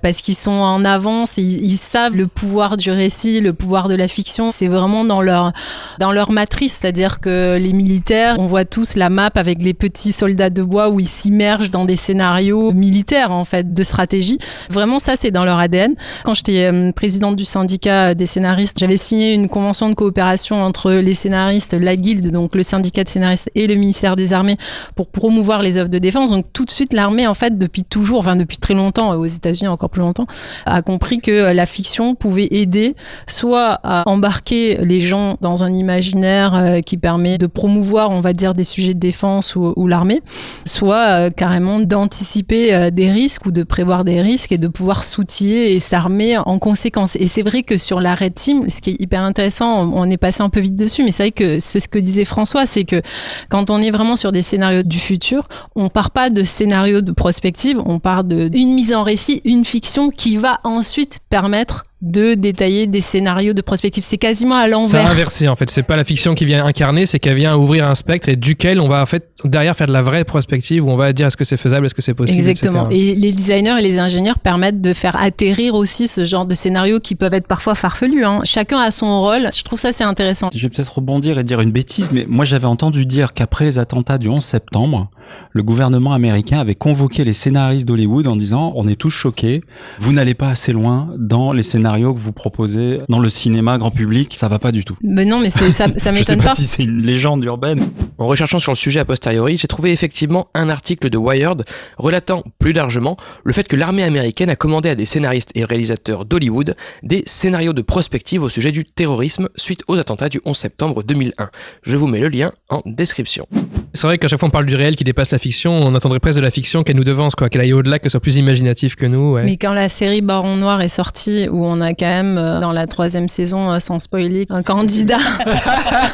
parce qu'ils sont en avance, ils savent le pouvoir du récit, le pouvoir de la fiction. C'est vraiment dans leur matrice, c'est-à-dire que les militaires, on voit tous la map avec les petits soldats de bois où ils s'immergent dans des scénarios militaires, en fait, de stratégie. Vraiment, ça, c'est dans leur ADN. Quand j'étais présidente du syndicat des scénaristes, j'avais signé une convention de coopération entre les scénaristes, la guilde, donc le syndicat de scénaristes, et le ministère des Armées pour promouvoir les œuvres de défense. Donc tout de suite, l'armée, en fait, depuis très longtemps, aux États-Unis encore plus longtemps, a compris que la fiction pouvait aider soit à embarquer les gens dans un imaginaire qui permet de promouvoir, on va dire, des sujets de défense ou l'armée, soit carrément d'anticiper des risques ou de prévoir des risques et de pouvoir s'outiller et s'armer en conséquence. Et c'est vrai que sur la Red Team, ce qui est hyper intéressant, on est passé un peu vite dessus, mais c'est vrai que c'est ce que disait François, c'est que quand on est vraiment sur des scénarios du futur, on part pas de scénarios de prospective, on part de une mise en récit, une fiction qui va ensuite permettre de détailler des scénarios de prospective. C'est quasiment à l'envers. C'est inversé, en fait. C'est pas la fiction qui vient incarner, c'est qu'elle vient ouvrir un spectre et duquel on va, en fait, derrière faire de la vraie prospective où on va dire est-ce que c'est faisable, est-ce que c'est possible, exactement. etc. Et les designers et les ingénieurs permettent de faire atterrir aussi ce genre de scénarios qui peuvent être parfois farfelus, hein. Chacun a son rôle. Je trouve ça, c'est intéressant. Je vais peut-être rebondir et dire une bêtise, mais moi, j'avais entendu dire qu'après les attentats du 11 septembre, le gouvernement américain avait convoqué les scénaristes d'Hollywood en disant on est tous choqués, vous n'allez pas assez loin dans les scénarios que vous proposez dans le cinéma grand public, ça va pas du tout. Mais non, mais ça Je sais m'étonne pas pas. si c'est une légende urbaine. En recherchant sur le sujet a posteriori, j'ai trouvé effectivement un article de Wired relatant plus largement le fait que l'armée américaine a commandé à des scénaristes et réalisateurs d'Hollywood des scénarios de prospective au sujet du terrorisme suite aux attentats du 11 septembre 2001. Je vous mets le lien en description. C'est vrai qu'à chaque fois on parle du réel qui dépasse la fiction, on attendrait presque de la fiction qu'elle nous devance, quoi, qu'elle aille au-delà, qu'elle soit plus imaginative que nous. Ouais. Mais quand la série Baron Noir est sortie, où on a quand même, dans la 3e saison, sans spoiler, un candidat.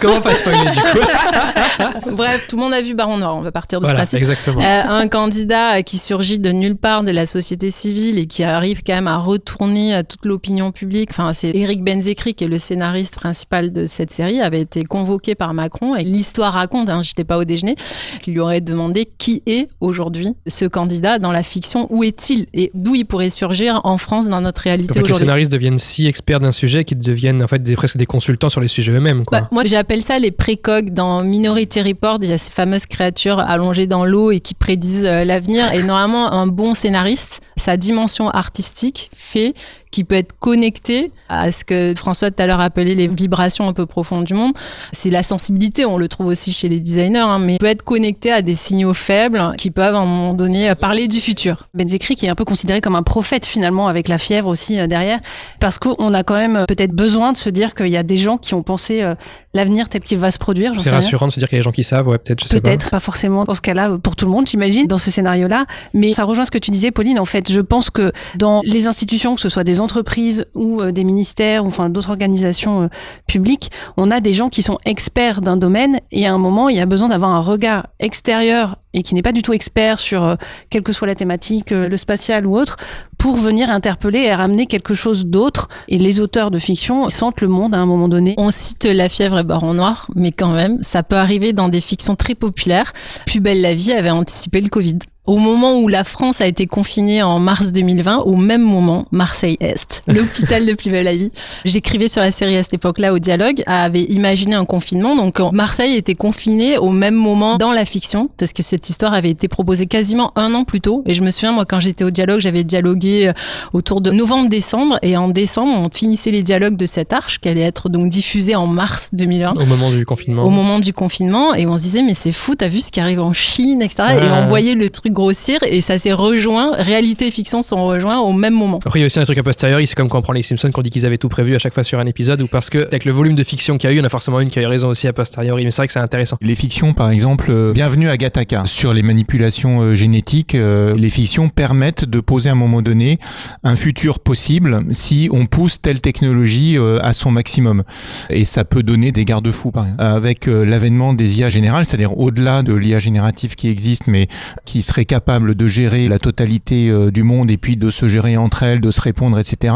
Comment pas spoiler du coup? Bref, tout le monde a vu Baron Noir, on va partir de ce Voilà, principe. exactement. Un candidat qui surgit de nulle part de la société civile et qui arrive quand même à retourner toute l'opinion publique. Enfin, c'est Eric Benzekri qui est le scénariste principal de cette série, avait été convoqué par Macron et l'histoire raconte, hein, j'étais pas au déjeuner, qu'il lui aurait demandé qui est aujourd'hui ce candidat dans la fiction, où est-il et d'où il pourrait surgir en France dans notre réalité En fait, les aujourd'hui. scénaristes deviennent si experts d'un sujet qu'ils deviennent en fait presque des consultants sur les sujets eux-mêmes, quoi. Bah, moi, j'appelle ça les précogs. Dans Minority Report, il y a ces fameuses créatures allongées dans l'eau et qui prédisent l'avenir. Et normalement, un bon scénariste, sa dimension artistique fait qui peut être connecté à ce que François tout à l'heure appelait les vibrations un peu profondes du monde. C'est la sensibilité, on le trouve aussi chez les designers, hein, mais peut être connecté à des signaux faibles qui peuvent à un moment donné parler du futur. Benzekri qui est un peu considéré comme un prophète finalement, avec la fièvre aussi derrière, parce qu'on a quand même peut-être besoin de se dire qu'il y a des gens qui ont pensé l'avenir tel qu'il va se produire. C'est rassurant de se dire qu'il y a des gens qui savent, ouais, peut-être, je sais pas. Peut-être, pas forcément dans ce cas-là pour tout le monde, j'imagine, dans ce scénario-là, mais ça rejoint ce que tu disais, Pauline. En fait, je pense que dans les institutions, que ce soit des entreprises ou des ministères ou enfin d'autres organisations publiques, on a des gens qui sont experts d'un domaine et à un moment, il y a besoin d'avoir un regard extérieur et qui n'est pas du tout expert sur quelle que soit la thématique, le spatial ou autre, pour venir interpeller et ramener quelque chose d'autre. Et les auteurs de fiction sentent le monde à un moment donné. On cite La fièvre et Baron Noir, mais quand même, ça peut arriver dans des fictions très populaires. Plus belle la vie avait anticipé le Covid. Au moment où la France a été confinée en mars 2020, au même moment, Marseille-Est, l'hôpital de Plus belle la vie, j'écrivais sur la série à cette époque-là au Dialogue, avait imaginé un confinement. Donc Marseille était confinée au même moment dans la fiction, parce que cette histoire avait été proposée quasiment 1 an plus tôt. Et je me souviens, moi, quand j'étais au Dialogue, j'avais dialogué autour de novembre-décembre. Et en décembre, on finissait les dialogues de cette arche, qui allait être donc diffusée en mars 2020. Au moment du confinement. Au moment du confinement. Et on se disait, mais c'est fou, t'as vu ce qui arrive en Chine, etc. Ouais. Et on voyait le truc grossir et ça s'est rejoint, réalité et fiction sont rejoints au même moment. Après il y a aussi un truc a posteriori, c'est comme quand on prend les Simpsons qu'on dit qu'ils avaient tout prévu à chaque fois sur un épisode, ou parce que avec le volume de fiction qu'il y a eu, on a forcément une qui a eu raison aussi a posteriori, mais c'est vrai que c'est intéressant. Les fictions par exemple, bienvenue à Gattaca, sur les manipulations génétiques, les fictions permettent de poser à un moment donné un futur possible si on pousse telle technologie à son maximum, et ça peut donner des garde-fous par exemple. Avec l'avènement des IA générales, c'est-à-dire au-delà de l'IA générative qui existe mais qui serait capable de gérer la totalité du monde et puis de se gérer entre elles, de se répondre, etc.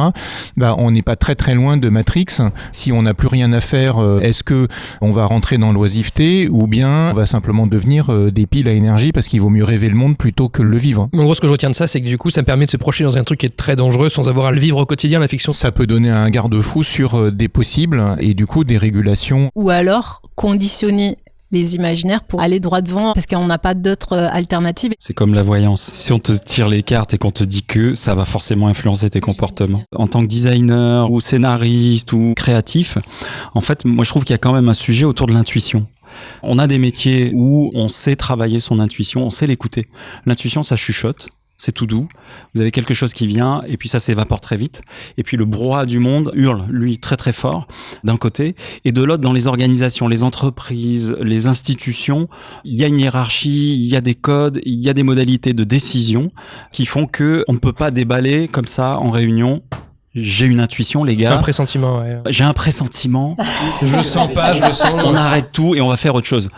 On n'est pas très très loin de Matrix. Si on n'a plus rien à faire, est-ce que on va rentrer dans l'oisiveté ou bien on va simplement devenir des piles à énergie parce qu'il vaut mieux rêver le monde plutôt que le vivre. En gros, ce que je retiens de ça, c'est que du coup, ça me permet de se projeter dans un truc qui est très dangereux sans avoir à le vivre au quotidien, la fiction. Ça peut donner un garde-fou sur des possibles et du coup des régulations. Ou alors conditionner les imaginaires pour aller droit devant parce qu'on n'a pas d'autres alternatives. C'est comme la voyance. Si on te tire les cartes et qu'on te dit que, ça va forcément influencer tes comportements. En tant que designer ou scénariste ou créatif, en fait, moi je trouve qu'il y a quand même un sujet autour de l'intuition. On a des métiers où on sait travailler son intuition, on sait l'écouter. L'intuition, ça chuchote. C'est tout doux. Vous avez quelque chose qui vient et puis ça s'évapore très vite. Et puis le brouhaha du monde hurle, lui, très très fort d'un côté. Et de l'autre, dans les organisations, les entreprises, les institutions, il y a une hiérarchie, il y a des codes, il y a des modalités de décision qui font que on ne peut pas déballer comme ça en réunion. J'ai une intuition, les gars. Un pressentiment, ouais. J'ai un pressentiment. Je le sens pas, je le sens. On arrête tout et on va faire autre chose.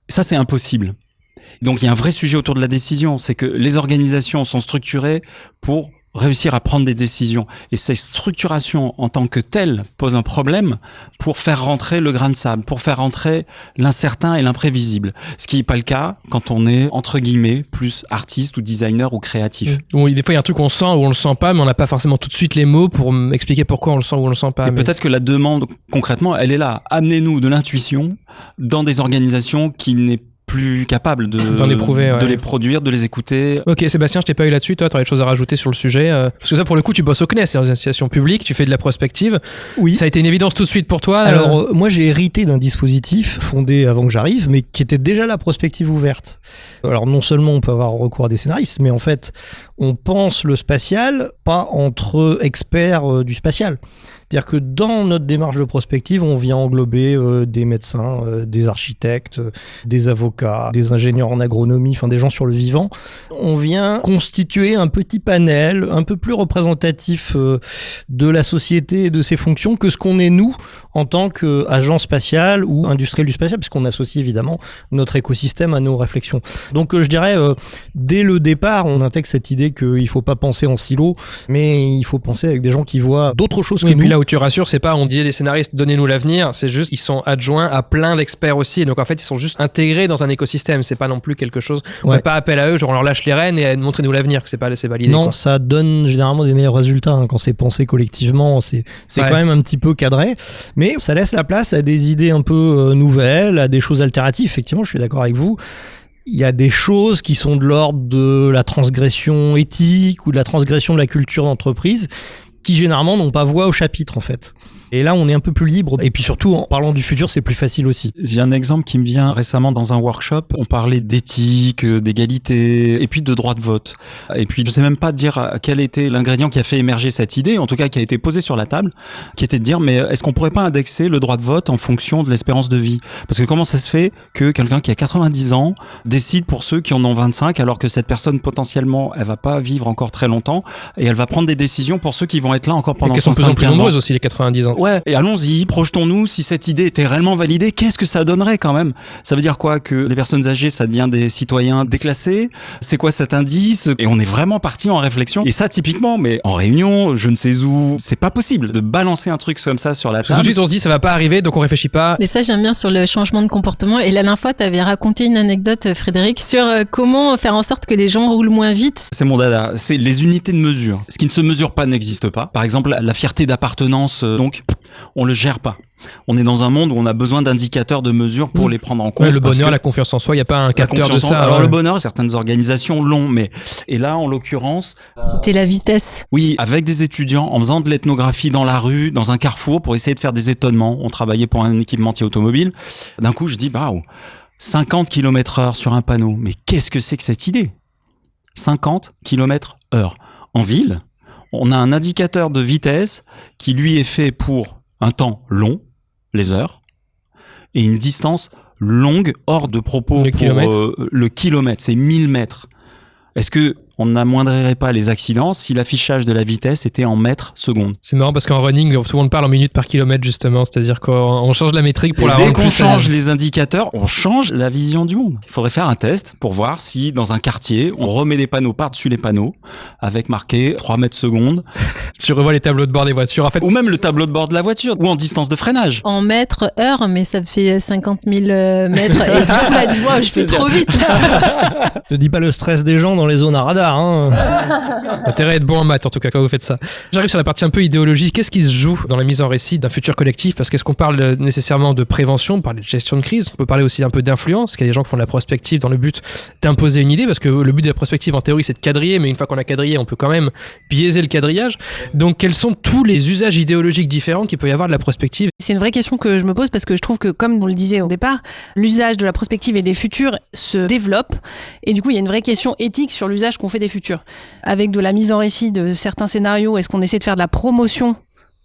Ça, c'est impossible. Donc il y a un vrai sujet autour de la décision, c'est que les organisations sont structurées pour réussir à prendre des décisions. Et ces structurations en tant que telles posent un problème pour faire rentrer le grain de sable, pour faire rentrer l'incertain et l'imprévisible. Ce qui n'est pas le cas quand on est, entre guillemets, plus artiste ou designer ou créatif. Oui, des fois il y a un truc qu'on sent ou on le sent pas, mais on n'a pas forcément tout de suite les mots pour expliquer pourquoi on le sent ou on le sent pas. Et peut-être que la demande, concrètement, elle est là. Amenez-nous de l'intuition dans des organisations qui n'est plus capable d'en éprouver, ouais. De les produire, de les écouter. Ok, Sébastien, je t'ai pas eu là-dessus, toi, t'aurais des choses à rajouter sur le sujet parce que toi, pour le coup, tu bosses au CNES, c'est une association publique, tu fais de la prospective. Oui. Ça a été une évidence tout de suite pour toi. Alors, moi, j'ai hérité d'un dispositif fondé avant que j'arrive, mais qui était déjà la prospective ouverte. Alors, non seulement on peut avoir recours à des scénaristes, mais en fait, on pense le spatial pas entre experts du spatial. C'est-à-dire que dans notre démarche de prospective, on vient englober des médecins, des architectes, des avocats, des ingénieurs en agronomie, enfin des gens sur le vivant. On vient constituer un petit panel un peu plus représentatif de la société et de ses fonctions que ce qu'on est nous en tant qu'agent spatial ou industriel du spatial, puisqu'on associe évidemment notre écosystème à nos réflexions. Donc je dirais, dès le départ, on intègre cette idée qu'il ne faut pas penser en silo, mais il faut penser avec des gens qui voient d'autres choses que nous. Puis là où tu rassures, c'est pas on dit des scénaristes, donnez-nous l'avenir, c'est juste ils sont adjoints à plein d'experts aussi, et donc en fait ils sont juste intégrés dans un écosystème, c'est pas non plus quelque chose, on fait pas appel à eux, genre on leur lâche les rênes et montrez-nous l'avenir, que c'est pas l'idée. Non, quoi. Ça donne généralement des meilleurs résultats quand c'est pensé collectivement, c'est quand même un petit peu cadré, mais ça laisse la place à des idées un peu nouvelles, à des choses alternatives. Effectivement, je suis d'accord avec vous. Il y a des choses qui sont de l'ordre de la transgression éthique ou de la transgression de la culture d'entreprise qui généralement n'ont pas voix au chapitre en fait. Et là, on est un peu plus libre. Et puis surtout, en parlant du futur, c'est plus facile aussi. J'ai un exemple qui me vient récemment dans un workshop. On parlait d'éthique, d'égalité, et puis de droit de vote. Et puis, je sais même pas dire quel était l'ingrédient qui a fait émerger cette idée, en tout cas qui a été posé sur la table, qui était de dire, mais est-ce qu'on pourrait pas indexer le droit de vote en fonction de l'espérance de vie? Parce que comment ça se fait que quelqu'un qui a 90 ans décide pour ceux qui en ont 25, alors que cette personne, potentiellement, elle va pas vivre encore très longtemps, et elle va prendre des décisions pour ceux qui vont vont être là encore pendant et qui sont de plus en 105 plus 15 ans. nombreuses aussi, les 90 ans. Ouais, et allons-y, projetons-nous, si cette idée était réellement validée, qu'est-ce que ça donnerait quand même? Ça veut dire quoi? Que les personnes âgées, ça devient des citoyens déclassés? C'est quoi cet indice? Et on est vraiment parti en réflexion. Et ça, typiquement, mais en réunion, je ne sais où, c'est pas possible de balancer un truc comme ça sur la Tout de table. suite, on se dit ça va pas arriver, donc on réfléchit pas. Mais ça, j'aime bien sur le changement de comportement. Et la dernière fois, tu avais raconté une anecdote, Frédéric, sur comment faire en sorte que les gens roulent moins vite. C'est mon dada. C'est les unités de mesure. Ce qui ne se mesure pas n'existe pas. Par exemple, la fierté d'appartenance, donc, on le gère pas. On est dans un monde où on a besoin d'indicateurs de mesure pour les prendre en compte. Ouais, le parce bonheur, que la confiance en soi, il y a pas un la capteur de confiance en- ça. Alors ouais. le bonheur, certaines organisations l'ont, mais et là, en l'occurrence, C'était la vitesse. oui, avec des étudiants, en faisant de l'ethnographie dans la rue, dans un carrefour, pour essayer de faire des étonnements. On travaillait pour un équipementier automobile. D'un coup, je dis, 50 km/h sur un panneau. Mais qu'est-ce que c'est que cette idée? 50 km/h. En ville, on a un indicateur de vitesse qui lui est fait pour un temps long, les heures, et une distance longue, hors de propos Le pour kilomètre. le kilomètre, c'est 1000 mètres. Est-ce que on n'amoindrirait pas les accidents si l'affichage de la vitesse était en mètres secondes? C'est marrant parce qu'en running, tout le monde parle en minutes par kilomètre justement, c'est-à-dire qu'on change la métrique pour Et la dès rendre qu'on plus change sage. les indicateurs, on change la vision du monde. Il faudrait faire un test pour voir si dans un quartier, on remet des panneaux par-dessus les panneaux avec marqué 3 mètres secondes, Tu revois les tableaux de bord des voitures. En fait, ou même le tableau de bord de la voiture, ou en distance de freinage. En mètres, heure, mais ça fait 50 000 mètres. Et du coup, là, tu vois, je fais trop vite. Ne dis pas le stress des gens dans les zones à radar. Hein. intérêt à être bon en maths en tout cas quand vous faites ça. J'arrive sur la partie un peu idéologique. Qu'est-ce qui se joue dans la mise en récit d'un futur collectif? Parce qu'est-ce qu'on parle nécessairement de prévention, on parle de gestion de crise, on peut parler aussi un peu d'influence, parce qu'il y a des gens qui font de la prospective dans le but d'imposer une idée, parce que le but de la prospective en théorie c'est de quadriller, mais une fois qu'on a quadrillé, on peut quand même biaiser le quadrillage. Donc quels sont tous les usages idéologiques différents qu'il peut y avoir de la prospective? C'est une vraie question que je me pose parce que je trouve que, comme on le disait au départ, l'usage de la prospective et des futurs se développe. Et du coup, il y a une vraie question éthique sur l'usage qu'on fait des futurs. Avec de la mise en récit de certains scénarios, est-ce qu'on essaie de faire de la promotion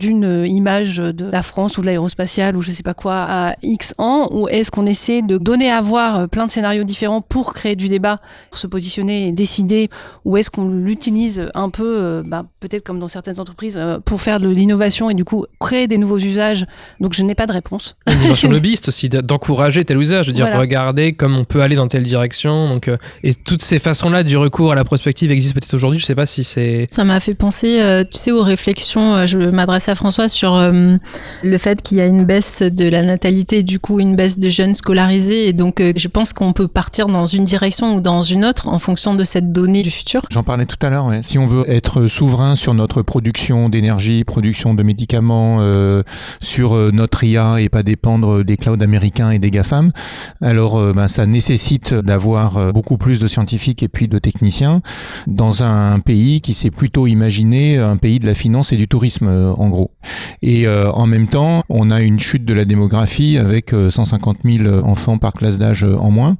d'une image de la France ou de l'aérospatiale ou je sais pas quoi à X ans, ou est-ce qu'on essaie de donner à voir plein de scénarios différents pour créer du débat, pour se positionner et décider, ou est-ce qu'on l'utilise un peu, peut-être comme dans certaines entreprises, pour faire de l'innovation et du coup créer des nouveaux usages? Donc je n'ai pas de réponse. Une dimension lobbyiste aussi, d'encourager tel usage, de dire Voilà. regardez comme on peut aller dans telle direction. Donc, et toutes ces façons-là du recours à la prospective existent peut-être aujourd'hui, je sais pas si c'est... Ça m'a fait penser, tu sais, aux réflexions. Je m'adresse à François sur le fait qu'il y a une baisse de la natalité, du coup une baisse de jeunes scolarisés. Et donc, je pense qu'on peut partir dans une direction ou dans une autre en fonction de cette donnée du futur. J'en parlais tout à l'heure, ouais. Si on veut être souverain sur notre production d'énergie, production de médicaments, sur notre IA et pas dépendre des clouds américains et des GAFAM, alors ça nécessite d'avoir beaucoup plus de scientifiques et puis de techniciens dans un pays qui s'est plutôt imaginé un pays de la finance et du tourisme, en gros. Et en même temps, on a une chute de la démographie avec 150 000 enfants par classe d'âge en moins.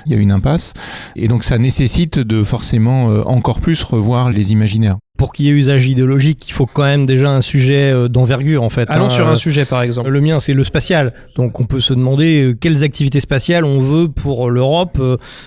Il y a une impasse. Et donc ça nécessite de forcément encore plus revoir les imaginaires. Pour qu'il y ait usage idéologique, il faut quand même déjà un sujet d'envergure en fait. Allons sur un sujet par exemple. Le mien, c'est le spatial. Donc on peut se demander quelles activités spatiales on veut pour l'Europe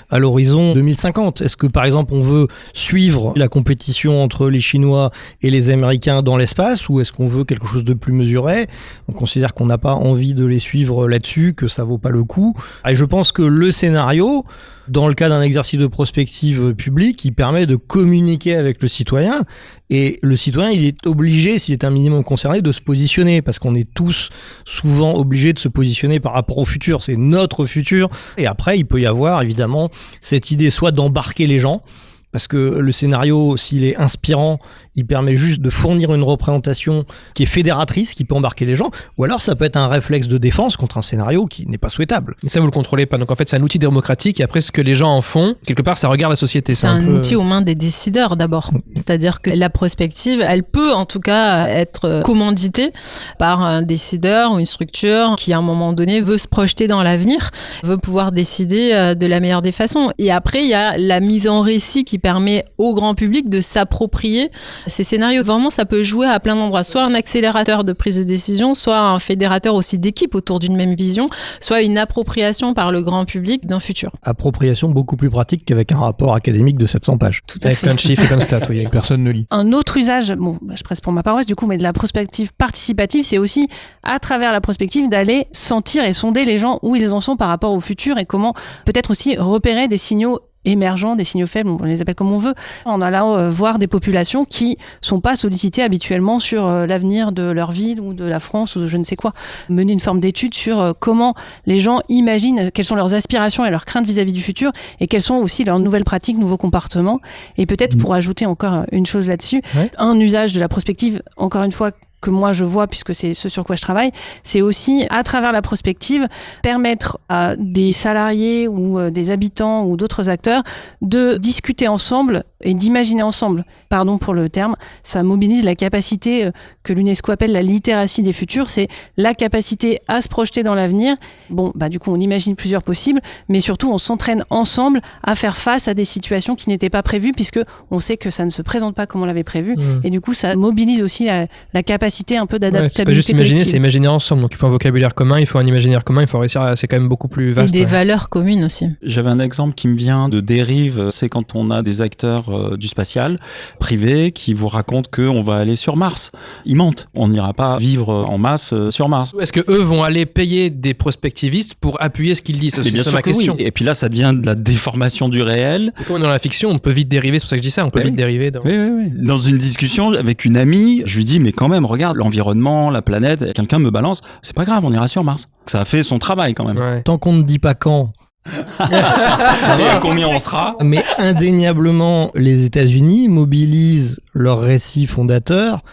à l'horizon 2050. Est-ce que par exemple on veut suivre la compétition entre les Chinois et les Américains dans l'espace, ou est-ce qu'on veut quelque chose de plus mesuré? On considère qu'on n'a pas envie de les suivre là-dessus, que ça vaut pas le coup. Et je pense que le scénario, dans le cas d'un exercice de prospective publique, il permet de communiquer avec le citoyen. Et le citoyen, il est obligé, s'il est un minimum concerné, de se positionner, parce qu'on est tous souvent obligés de se positionner par rapport au futur. C'est notre futur. Et après, il peut y avoir évidemment cette idée soit d'embarquer les gens, parce que le scénario, s'il est inspirant, il permet juste de fournir une représentation qui est fédératrice, qui peut embarquer les gens, ou alors ça peut être un réflexe de défense contre un scénario qui n'est pas souhaitable. Mais ça, vous le contrôlez pas. Donc en fait, c'est un outil démocratique et après, ce que les gens en font, quelque part, ça regarde la société. C'est un peu... outil aux mains des décideurs d'abord. C'est-à-dire que la prospective, elle peut en tout cas être commanditée par un décideur ou une structure qui à un moment donné veut se projeter dans l'avenir, veut pouvoir décider de la meilleure des façons. Et après, il y a la mise en récit qui permet au grand public de s'approprier Ces scénarios, vraiment, ça peut jouer à plein d'endroits. Soit un accélérateur de prise de décision, soit un fédérateur aussi d'équipe autour d'une même vision, soit une appropriation par le grand public d'un futur. Appropriation beaucoup plus pratique qu'avec un rapport académique de 700 pages. Tout à Avec fait. plein de chiffres et plein de stats, oui. Personne ne lit. Un autre usage, bon, je presse pour ma paroisse du coup, mais de la prospective participative, c'est aussi à travers la prospective d'aller sentir et sonder les gens où ils en sont par rapport au futur et comment peut-être aussi repérer des signaux émergents, des signaux faibles, on les appelle comme on veut, en allant voir des populations qui sont pas sollicitées habituellement sur l'avenir de leur ville ou de la France ou de je ne sais quoi. Mener une forme d'étude sur comment les gens imaginent, quelles sont leurs aspirations et leurs craintes vis-à-vis du futur et quelles sont aussi leurs nouvelles pratiques, nouveaux comportements. Et peut-être pour ajouter encore une chose là-dessus, un usage de la prospective, encore une fois, que moi je vois puisque c'est ce sur quoi je travaille, c'est aussi à travers la prospective permettre à des salariés ou des habitants ou d'autres acteurs de discuter ensemble et d'imaginer ensemble. Pardon pour le terme, ça mobilise la capacité que l'UNESCO appelle la littératie des futurs, c'est la capacité à se projeter dans l'avenir. Bon, bah du coup on imagine plusieurs possibles, mais surtout on s'entraîne ensemble à faire face à des situations qui n'étaient pas prévues puisque on sait que ça ne se présente pas comme on l'avait prévu et du coup ça mobilise aussi la capacité un peu d'adaptabilité. C'est pas juste imaginer, collective. c'est imaginer ensemble. Donc il faut un vocabulaire commun, il faut un imaginaire commun, il faut réussir à... C'est quand même beaucoup plus vaste. Et des valeurs communes aussi. J'avais un exemple qui me vient de dérive, c'est quand on a des acteurs du spatial privé qui vous racontent qu'on va aller sur Mars. Ils mentent, on n'ira pas vivre en masse sur Mars. Est-ce que eux vont aller payer des prospectivistes pour appuyer ce qu'ils disent? Et C'est bien ça sûr ma que oui. question. Et puis là, ça devient de la déformation du réel. Et comme on est dans la fiction, on peut vite dériver, c'est pour ça que je dis ça, on peut vite dériver. Oui. Dans une discussion avec une amie, je lui dis, mais quand même, regarde, l'environnement, la planète, et quelqu'un me balance, c'est pas grave, on ira sur Mars. Ça a fait son travail quand même. Ouais. Tant qu'on ne dit pas quand. Et à combien on sera? Mais indéniablement, les États-Unis mobilisent leur récit fondateur,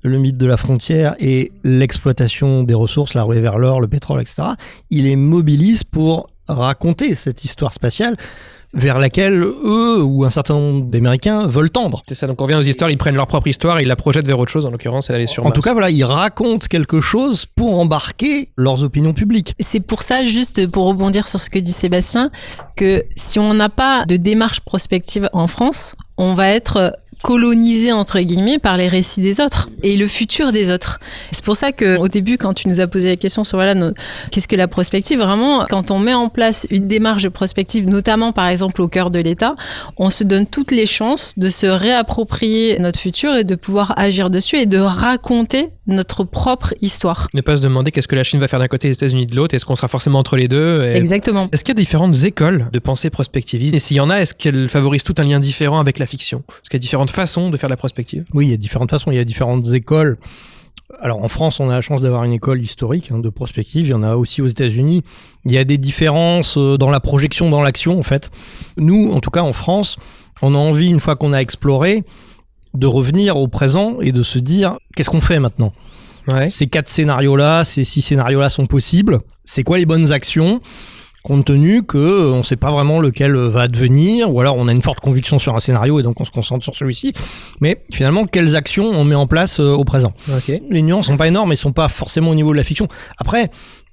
le mythe de la frontière et l'exploitation des ressources, la ruée vers l'or, le pétrole, etc. Ils les mobilisent pour raconter cette histoire spatiale vers laquelle eux ou un certain nombre d'Américains veulent tendre. C'est ça, donc on revient aux histoires, ils prennent leur propre histoire, ils la projettent vers autre chose, en l'occurrence, c'est d'aller sur En Mars. tout cas, voilà, ils racontent quelque chose pour embarquer leurs opinions publiques. C'est pour ça, juste pour rebondir sur ce que dit Sébastien, que si on n'a pas de démarche prospective en France, on va être colonisé entre guillemets par les récits des autres et le futur des autres. C'est pour ça que au début, quand tu nous as posé la question sur qu'est-ce que la prospective, vraiment, quand on met en place une démarche de prospective, notamment par exemple au cœur de l'État, on se donne toutes les chances de se réapproprier notre futur et de pouvoir agir dessus et de raconter notre propre histoire. Ne pas se demander qu'est-ce que la Chine va faire d'un côté et les États-Unis de l'autre, est-ce qu'on sera forcément entre les deux et... Exactement. Est-ce qu'il y a différentes écoles de pensée prospectiviste? Et s'il y en a, est-ce qu'elles favorisent tout un lien différent avec la fiction? Est-ce qu'il y a différentes façons de faire de la prospective? Oui, il y a différentes façons, il y a différentes écoles. Alors en France, on a la chance d'avoir une école historique de prospective, il y en a aussi aux États-Unis. Il y a des différences dans la projection, dans l'action en fait. Nous, en tout cas en France, on a envie, une fois qu'on a exploré, de revenir au présent et de se dire qu'est-ce qu'on fait maintenant? Ouais. Ces 4 scénarios-là, ces 6 scénarios-là sont possibles. C'est quoi les bonnes actions? Compte tenu que on sait pas vraiment lequel va advenir, ou alors on a une forte conviction sur un scénario et donc on se concentre sur celui-ci. Mais finalement, quelles actions on met en place au présent? Ok. Les nuances sont pas énormes, mais sont pas forcément au niveau de la fiction. Après,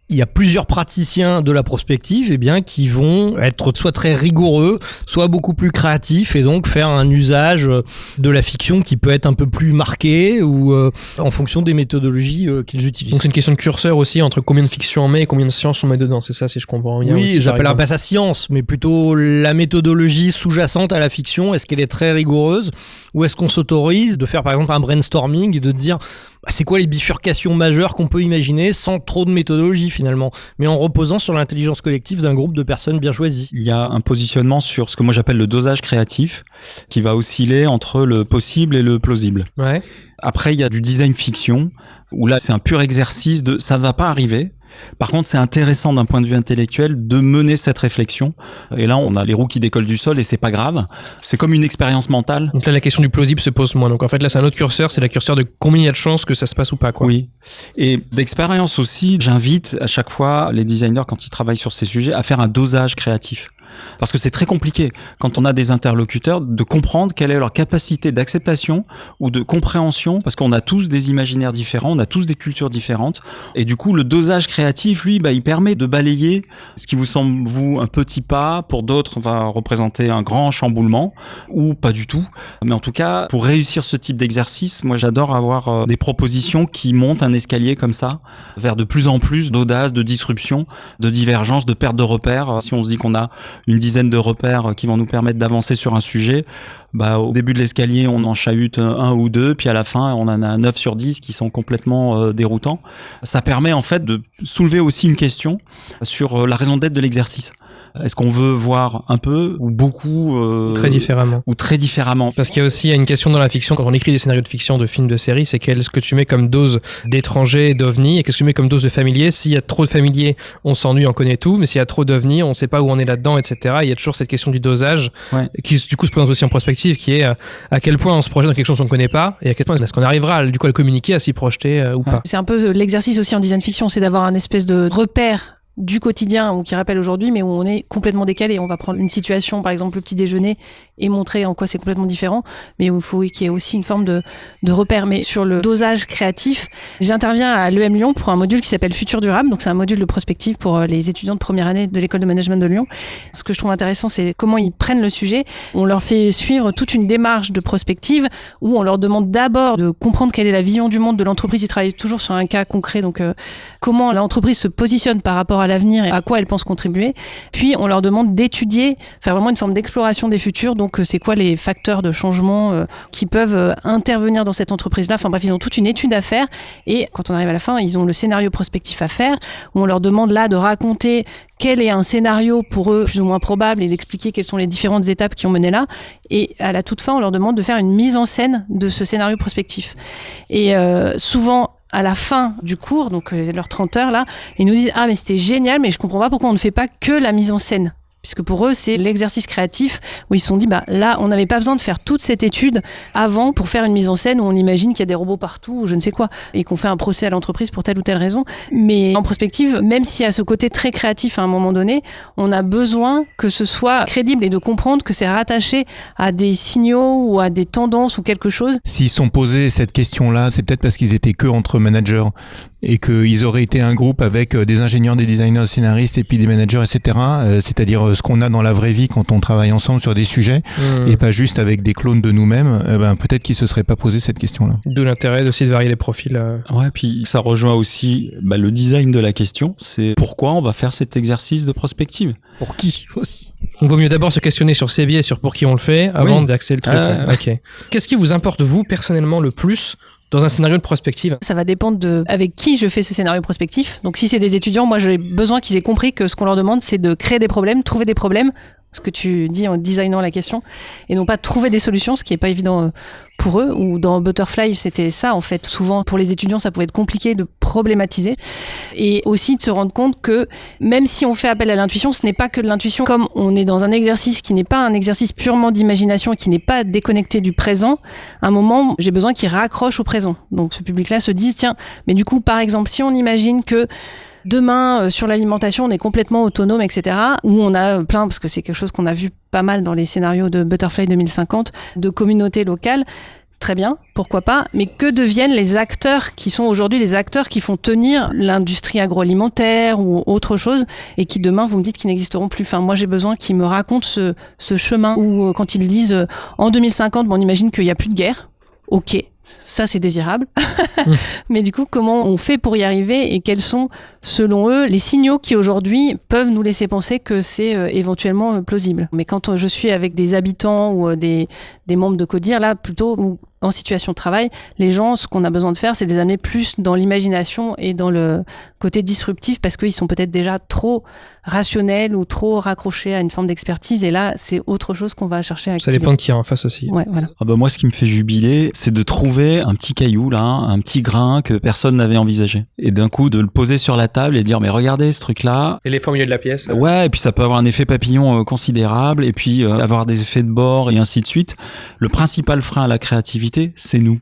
il y a plusieurs praticiens de la prospective qui vont être soit très rigoureux, soit beaucoup plus créatifs et donc faire un usage de la fiction qui peut être un peu plus marqué ou en fonction des méthodologies qu'ils utilisent. Donc c'est une question de curseur aussi, entre combien de fiction on met et combien de science on met dedans, c'est ça si je comprends bien? Oui, aussi, j'appelle par pas exemple. ça science, mais plutôt la méthodologie sous-jacente à la fiction. Est-ce qu'elle est très rigoureuse ou est-ce qu'on s'autorise de faire par exemple un brainstorming et de dire c'est quoi les bifurcations majeures qu'on peut imaginer sans trop de méthodologie finalement, mais en reposant sur l'intelligence collective d'un groupe de personnes bien choisies. Il y a un positionnement sur ce que moi j'appelle le dosage créatif qui va osciller entre le possible et le plausible. Ouais. Après, il y a du design fiction où là, c'est un pur exercice de ça va pas arriver. Par contre, c'est intéressant d'un point de vue intellectuel de mener cette réflexion. Et là, on a les roues qui décollent du sol et c'est pas grave. C'est comme une expérience mentale. Donc là, la question du plausible se pose moins. Donc en fait, là, c'est un autre curseur, c'est la curseur de combien il y a de chances que ça se passe ou pas, quoi. Oui. Et d'expérience aussi, j'invite à chaque fois les designers, quand ils travaillent sur ces sujets, à faire un dosage créatif. Parce que c'est très compliqué quand on a des interlocuteurs de comprendre quelle est leur capacité d'acceptation ou de compréhension, parce qu'on a tous des imaginaires différents, on a tous des cultures différentes, et du coup le dosage créatif, lui, il permet de balayer ce qui vous semble, vous, un petit pas, pour d'autres va représenter un grand chamboulement, ou pas du tout. Mais en tout cas, pour réussir ce type d'exercice, moi j'adore avoir des propositions qui montent un escalier comme ça, vers de plus en plus d'audace, de disruption, de divergence, de perte de repères. Si on se dit qu'on a une dizaine de repères qui vont nous permettre d'avancer sur un sujet, au début de l'escalier, on en chahute un ou deux, puis à la fin, on en a 9 sur 10 qui sont complètement déroutants. Ça permet en fait de soulever aussi une question sur la raison d'être de l'exercice. Est-ce qu'on veut voir un peu ou beaucoup très différemment ou très différemment? Parce qu'il y a aussi une question dans la fiction, quand on écrit des scénarios de fiction, de films, de séries, c'est qu'est-ce que tu mets comme dose d'étrangers, d'ovnis, et qu'est-ce que tu mets comme dose de familiers. S'il y a trop de familiers, on s'ennuie, on connaît tout, mais s'il y a trop d'ovnis, on sait pas où on est là-dedans, etc. Il y a toujours cette question du dosage, qui du coup se présente aussi en prospective, qui est à quel point on se projette dans quelque chose qu'on ne connaît pas, et à quel point est-ce qu'on arrivera du coup à le communiquer, à s'y projeter ou pas. C'est un peu l'exercice aussi en design fiction, c'est d'avoir un espèce de repère du quotidien ou qui rappelle aujourd'hui, mais où on est complètement décalé. On va prendre une situation, par exemple le petit déjeuner, et montrer en quoi c'est complètement différent, mais où il faut qu'il y ait aussi une forme de repère. Mais sur le dosage créatif, j'interviens à l'EM Lyon pour un module qui s'appelle Futur Durable, donc c'est un module de prospective pour les étudiants de première année de l'école de management de Lyon. Ce que je trouve intéressant, c'est comment ils prennent le sujet. On leur fait suivre toute une démarche de prospective où on leur demande d'abord de comprendre quelle est la vision du monde de l'entreprise. Ils travaillent toujours sur un cas concret, donc comment l'entreprise se positionne par rapport à l'avenir et à quoi elle pense contribuer. Puis on leur demande d'étudier, faire vraiment une forme d'exploration des futurs. Donc c'est quoi les facteurs de changement qui peuvent intervenir dans cette entreprise-là. Enfin bref, ils ont toute une étude à faire et quand on arrive à la fin, ils ont le scénario prospectif à faire où on leur demande là de raconter quel est un scénario pour eux plus ou moins probable et d'expliquer quelles sont les différentes étapes qui ont mené là. Et à la toute fin, on leur demande de faire une mise en scène de ce scénario prospectif. Et souvent, à la fin du cours, donc leurs 30 heures là, ils nous disent « Ah mais c'était génial, mais je comprends pas pourquoi on ne fait pas que la mise en scène ». Puisque pour eux, c'est l'exercice créatif où ils se sont dit, là, on n'avait pas besoin de faire toute cette étude avant pour faire une mise en scène où on imagine qu'il y a des robots partout ou je ne sais quoi et qu'on fait un procès à l'entreprise pour telle ou telle raison. Mais en prospective, même s'il y a ce côté très créatif à un moment donné, on a besoin que ce soit crédible et de comprendre que c'est rattaché à des signaux ou à des tendances ou quelque chose. S'ils se sont posés cette question-là, c'est peut-être parce qu'ils étaient que entre managers et qu'ils auraient été un groupe avec des ingénieurs, des designers, des scénaristes et puis des managers, etc. C'est-à-dire ce qu'on a dans la vraie vie quand on travaille ensemble sur des sujets et pas juste avec des clones de nous-mêmes, peut-être qu'ils se seraient pas posé cette question-là. D'où l'intérêt aussi de varier les profils. Ouais, puis ça rejoint aussi le design de la question. C'est pourquoi on va faire cet exercice de prospective. Pour qui aussi. Il vaut mieux d'abord se questionner sur ses biais, sur pour qui on le fait, avant d'axer le truc. Ok. Qu'est-ce qui vous importe, vous, personnellement, le plus dans un scénario de prospective? Ça va dépendre de avec qui je fais ce scénario prospectif. Donc si c'est des étudiants, moi j'ai besoin qu'ils aient compris que ce qu'on leur demande, c'est de créer des problèmes, trouver des problèmes, ce que tu dis en designant la question, et non pas trouver des solutions, ce qui est pas évident pour eux. Ou dans Butterfly, c'était ça en fait. Souvent pour les étudiants, ça pouvait être compliqué de problématiser et aussi de se rendre compte que même si on fait appel à l'intuition, ce n'est pas que de l'intuition. Comme on est dans un exercice qui n'est pas un exercice purement d'imagination et qui n'est pas déconnecté du présent, à un moment, j'ai besoin qu'ils raccrochent au présent. Donc ce public-là se dise, tiens, mais du coup, par exemple, si on imagine que demain, sur l'alimentation, on est complètement autonome, etc. Où on a plein, parce que c'est quelque chose qu'on a vu pas mal dans les scénarios de Butterfly 2050, de communautés locales. Très bien, pourquoi pas, mais que deviennent les acteurs qui sont aujourd'hui les acteurs qui font tenir l'industrie agroalimentaire ou autre chose et qui demain, vous me dites, qu'ils n'existeront plus. Enfin, moi, j'ai besoin qu'ils me racontent ce chemin où quand ils disent en 2050, on imagine qu'il n'y a plus de guerre. Ok. Ça, c'est désirable. Mais du coup, comment on fait pour y arriver et quels sont, selon eux, les signaux qui aujourd'hui peuvent nous laisser penser que c'est éventuellement plausible. Mais quand je suis avec des habitants ou des membres de CODIR, là, plutôt en situation de travail, les gens, ce qu'on a besoin de faire, c'est de les amener plus dans l'imagination et dans le côté disruptif parce qu'ils sont peut-être déjà trop rationnels ou trop raccrochés à une forme d'expertise. Et là, c'est autre chose qu'on va chercher à activer. Ça dépend de qui est en face aussi. Ouais, voilà. Moi, ce qui me fait jubiler, c'est de trouver un petit caillou, là, un petit grain que personne n'avait envisagé. Et d'un coup, de le poser sur la table et dire, mais regardez ce truc-là. Et les fois au milieu de la pièce. Ouais, et puis ça peut avoir un effet papillon considérable et puis avoir des effets de bord et ainsi de suite. Le principal frein à la créativité, c'est nous.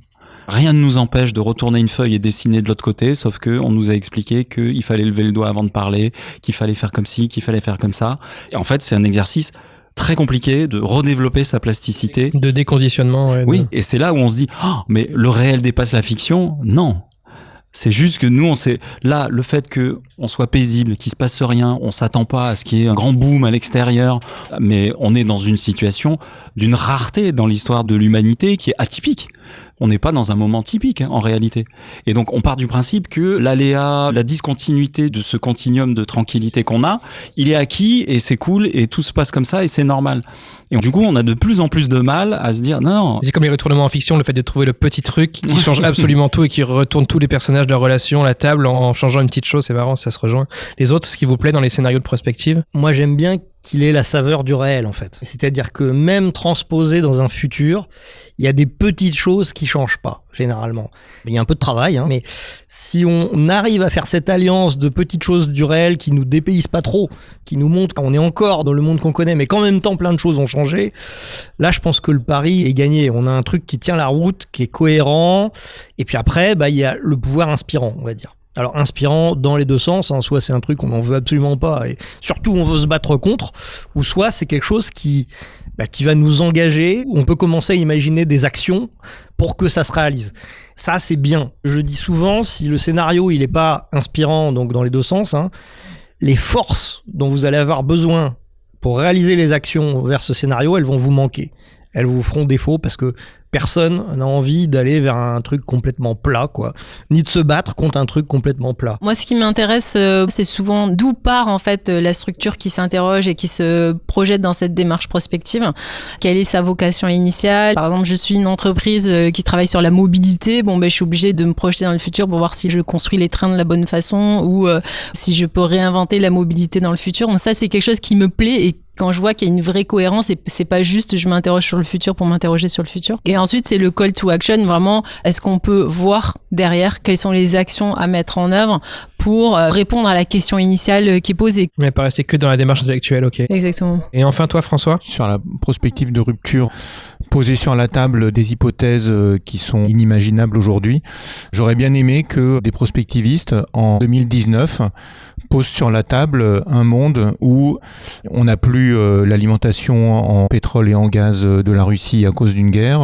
Rien ne nous empêche de retourner une feuille et dessiner de l'autre côté, sauf que on nous a expliqué qu'il fallait lever le doigt avant de parler, qu'il fallait faire comme ci, qu'il fallait faire comme ça. Et en fait, c'est un exercice très compliqué de redévelopper sa plasticité. De déconditionnement. Ouais, oui, et c'est là où on se dit, oh, mais le réel dépasse la fiction. Non. C'est juste que nous, là, le fait que on soit paisible, qu'il se passe rien, on s'attend pas à ce qu'il y ait un grand boom à l'extérieur, mais on est dans une situation d'une rareté dans l'histoire de l'humanité qui est atypique. On n'est pas dans un moment typique, en réalité. Et donc, on part du principe que l'aléa, la discontinuité de ce continuum de tranquillité qu'on a, il est acquis et c'est cool et tout se passe comme ça et c'est normal. Et du coup, on a de plus en plus de mal à se dire non. C'est comme les retournements en fiction, le fait de trouver le petit truc qui change absolument tout et qui retourne tous les personnages de leur relation, la table, en changeant une petite chose, c'est marrant, ça se rejoint. Les autres, ce qui vous plaît dans les scénarios de prospective? Moi, j'aime bien qu'il ait la saveur du réel, en fait. C'est-à-dire que même transposé dans un futur, il y a des petites choses qui changent pas, généralement. Il y a un peu de travail, hein, mais si on arrive à faire cette alliance de petites choses du réel qui nous dépaysent pas trop, qui nous montrent qu'on est encore dans le monde qu'on connaît, mais qu'en même temps plein de choses ont changé, là, je pense que le pari est gagné. On a un truc qui tient la route, qui est cohérent, et puis après, il y a le pouvoir inspirant, on va dire. Alors inspirant dans les deux sens, hein. Soit c'est un truc qu'on n'en veut absolument pas et surtout on veut se battre contre, ou soit c'est quelque chose qui va nous engager, où on peut commencer à imaginer des actions pour que ça se réalise. Ça c'est bien. Je dis souvent, si le scénario il est pas inspirant, donc dans les deux sens, hein, les forces dont vous allez avoir besoin pour réaliser les actions vers ce scénario, elles vont vous manquer. Elles vous feront défaut parce que personne n'a envie d'aller vers un truc complètement plat, quoi. Ni de se battre contre un truc complètement plat. Moi, ce qui m'intéresse, c'est souvent d'où part, en fait, la structure qui s'interroge et qui se projette dans cette démarche prospective. Quelle est sa vocation initiale? Par exemple, je suis une entreprise qui travaille sur la mobilité. Je suis obligée de me projeter dans le futur pour voir si je construis les trains de la bonne façon ou si je peux réinventer la mobilité dans le futur. Donc ça, c'est quelque chose qui me plaît et quand je vois qu'il y a une vraie cohérence et c'est pas juste je m'interroge sur le futur pour m'interroger sur le futur. Et ensuite, c'est le call to action. Vraiment, est-ce qu'on peut voir derrière quelles sont les actions à mettre en œuvre pour répondre à la question initiale qui est posée. Mais pas rester que dans la démarche intellectuelle, ok. Exactement. Et enfin, toi, François? Sur la prospective de rupture, poser sur la table des hypothèses qui sont inimaginables aujourd'hui. J'aurais bien aimé que des prospectivistes, en 2019, posent sur la table un monde où on n'a plus l'alimentation en pétrole et en gaz de la Russie à cause d'une guerre.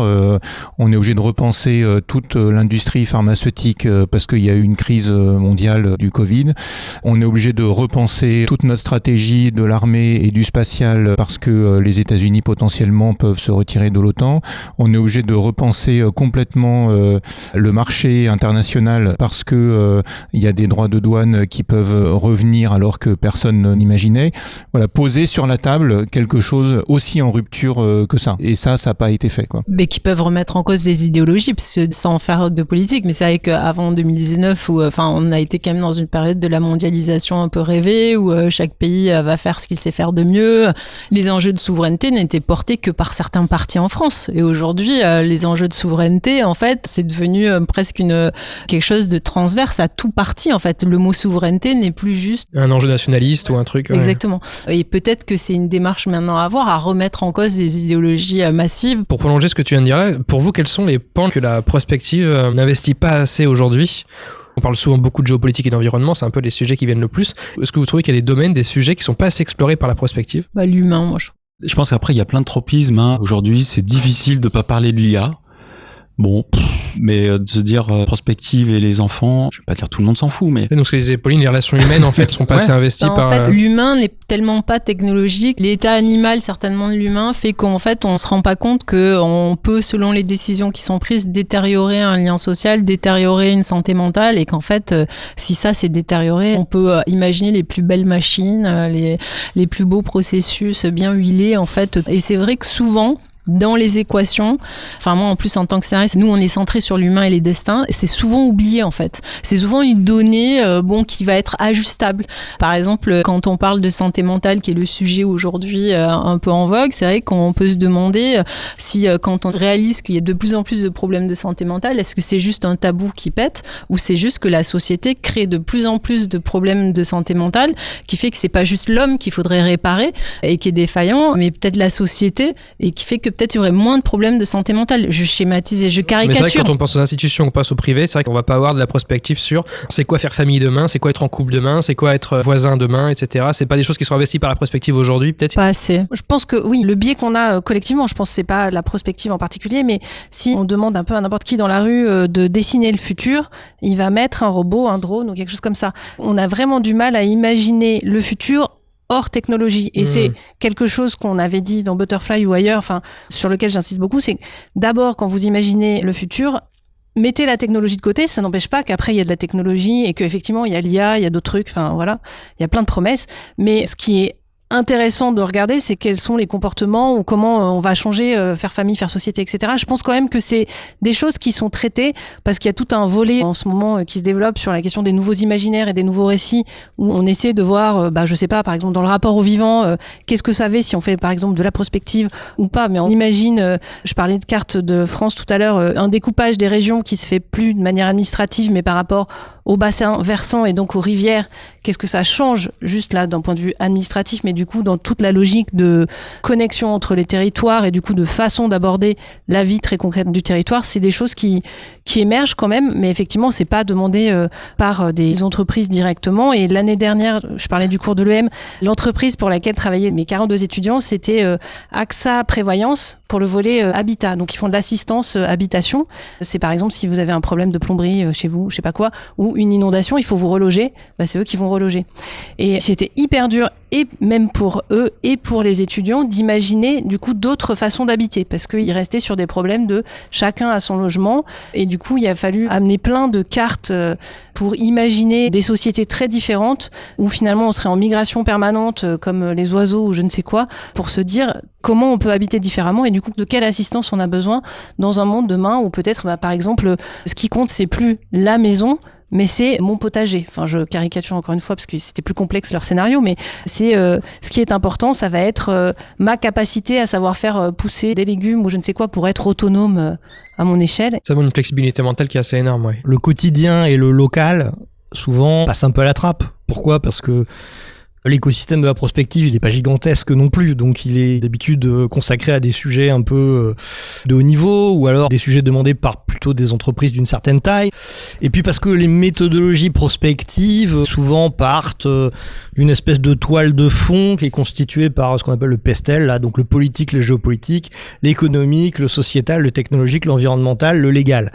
On est obligé de repenser toute l'industrie pharmaceutique parce qu'il y a eu une crise mondiale du Covid. On est obligé de repenser toute notre stratégie de l'armée et du spatial parce que les États-Unis potentiellement peuvent se retirer de l'OTAN. On est obligé de repenser complètement le marché international parce que il y a des droits de douane qui peuvent revenir alors que personne n'imaginait. Voilà, poser sur la table quelque chose aussi en rupture que ça. Et ça n'a pas été fait, quoi. Mais qui peuvent remettre en cause des idéologies, parce que sans faire de politique, mais c'est vrai qu'avant 2019, où on a été quand même dans une période de la mondialisation un peu rêvée, où chaque pays va faire ce qu'il sait faire de mieux. Les enjeux de souveraineté n'étaient portés que par certains partis en France. Et aujourd'hui, les enjeux de souveraineté, en fait, c'est devenu presque quelque chose de transverse à tout parti. En fait, le mot souveraineté n'est plus juste un enjeu nationaliste ou un truc. Ouais. Exactement. Et peut-être que c'est une démarche maintenant à avoir, à remettre en cause des idéologies massives. Pour prolonger ce que tu viens de dire là, pour vous, quels sont les pans que la prospective n'investit pas assez aujourd'hui? On parle souvent beaucoup de géopolitique et d'environnement, c'est un peu les sujets qui viennent le plus. Est-ce que vous trouvez qu'il y a des domaines, des sujets qui sont pas assez explorés par la prospective? L'humain, moi je trouve. Je pense qu'après, il y a plein de tropismes. Hein. Aujourd'hui, c'est difficile de pas parler de l'IA. Mais de se dire prospective et les enfants, je vais pas dire tout le monde s'en fout, mais... Donc ce que disait Pauline, les relations humaines, en fait, sont pas assez investies par... En fait, l'humain n'est tellement pas technologique. L'état animal, certainement, de l'humain fait qu'en fait, on se rend pas compte qu'on peut, selon les décisions qui sont prises, détériorer un lien social, détériorer une santé mentale, et qu'en fait, si ça s'est détérioré, on peut imaginer les plus belles machines, les plus beaux processus bien huilés, en fait. Et c'est vrai que souvent, dans les équations, moi en plus en tant que scénariste, nous on est centré sur l'humain et les destins, et c'est souvent oublié en fait. C'est souvent une donnée qui va être ajustable. Par exemple, quand on parle de santé mentale, qui est le sujet aujourd'hui un peu en vogue, c'est vrai qu'on peut se demander si quand on réalise qu'il y a de plus en plus de problèmes de santé mentale, est-ce que c'est juste un tabou qui pète, ou c'est juste que la société crée de plus en plus de problèmes de santé mentale, qui fait que c'est pas juste l'homme qu'il faudrait réparer et qui est défaillant, mais peut-être la société, et qui fait que peut-être il y aurait moins de problèmes de santé mentale. Je schématise et je Mais c'est vrai que caricature. quand on pense aux institutions, on passe au privé, c'est vrai qu'on va pas avoir de la prospective sur c'est quoi faire famille demain, c'est quoi être en couple demain, c'est quoi être voisin demain, etc. C'est pas des choses qui sont investies par la prospective aujourd'hui, peut-être. Pas assez. Je pense que oui, le biais qu'on a collectivement, je pense que c'est pas la prospective en particulier, mais si on demande un peu à n'importe qui dans la rue de dessiner le futur, il va mettre un robot, un drone ou quelque chose comme ça. On a vraiment du mal à imaginer le futur hors technologie. Et c'est quelque chose qu'on avait dit dans Butterfly ou ailleurs, enfin, sur lequel j'insiste beaucoup, c'est que d'abord, quand vous imaginez le futur, mettez la technologie de côté, ça n'empêche pas qu'après il y a de la technologie et qu'effectivement il y a l'IA, il y a d'autres trucs, enfin voilà, il y a plein de promesses. Mais ce qui est intéressant de regarder, c'est quels sont les comportements ou comment on va changer, faire famille, faire société, etc. Je pense quand même que c'est des choses qui sont traitées parce qu'il y a tout un volet en ce moment qui se développe sur la question des nouveaux imaginaires et des nouveaux récits où on essaie de voir, je sais pas, par exemple dans le rapport au vivant, qu'est-ce que ça fait si on fait par exemple de la prospective ou pas, mais on imagine, je parlais de carte de France tout à l'heure, un découpage des régions qui se fait plus de manière administrative mais par rapport au bassin versant et donc aux rivières, qu'est-ce que ça change juste là d'un point de vue administratif, mais du coup dans toute la logique de connexion entre les territoires et du coup de façon d'aborder la vie très concrète du territoire, c'est des choses qui émergent quand même, mais effectivement c'est pas demandé par des entreprises directement. Et l'année dernière, je parlais du cours de l'EM, l'entreprise pour laquelle travaillaient mes 42 étudiants, c'était AXA Prévoyance pour le volet habitat. Donc ils font de l'assistance habitation. C'est par exemple si vous avez un problème de plomberie chez vous, je sais pas quoi, ou une inondation, il faut vous reloger, c'est eux qui vont reloger. Et c'était hyper dur, et même pour eux et pour les étudiants, d'imaginer du coup d'autres façons d'habiter, parce qu'ils restaient sur des problèmes de chacun à son logement, et du coup il a fallu amener plein de cartes pour imaginer des sociétés très différentes, où finalement on serait en migration permanente comme les oiseaux ou je ne sais quoi, pour se dire comment on peut habiter différemment et du coup de quelle assistance on a besoin dans un monde demain où peut-être par exemple ce qui compte c'est plus la maison, mais c'est mon potager. Enfin, je caricature encore une fois parce que c'était plus complexe leur scénario, mais c'est ce qui est important, ça va être ma capacité à savoir faire pousser des légumes ou je ne sais quoi pour être autonome à mon échelle. Ça demande une flexibilité mentale qui est assez énorme, ouais. Le quotidien et le local, souvent, passent un peu à la trappe. Pourquoi ? Parce que l'écosystème de la prospective, il n'est pas gigantesque non plus, donc il est d'habitude consacré à des sujets un peu de haut niveau, ou alors des sujets demandés par plutôt des entreprises d'une certaine taille. Et puis parce que les méthodologies prospectives souvent partent d'une espèce de toile de fond qui est constituée par ce qu'on appelle le pestel, là, donc le politique, le géopolitique, l'économique, le sociétal, le technologique, l'environnemental, le légal.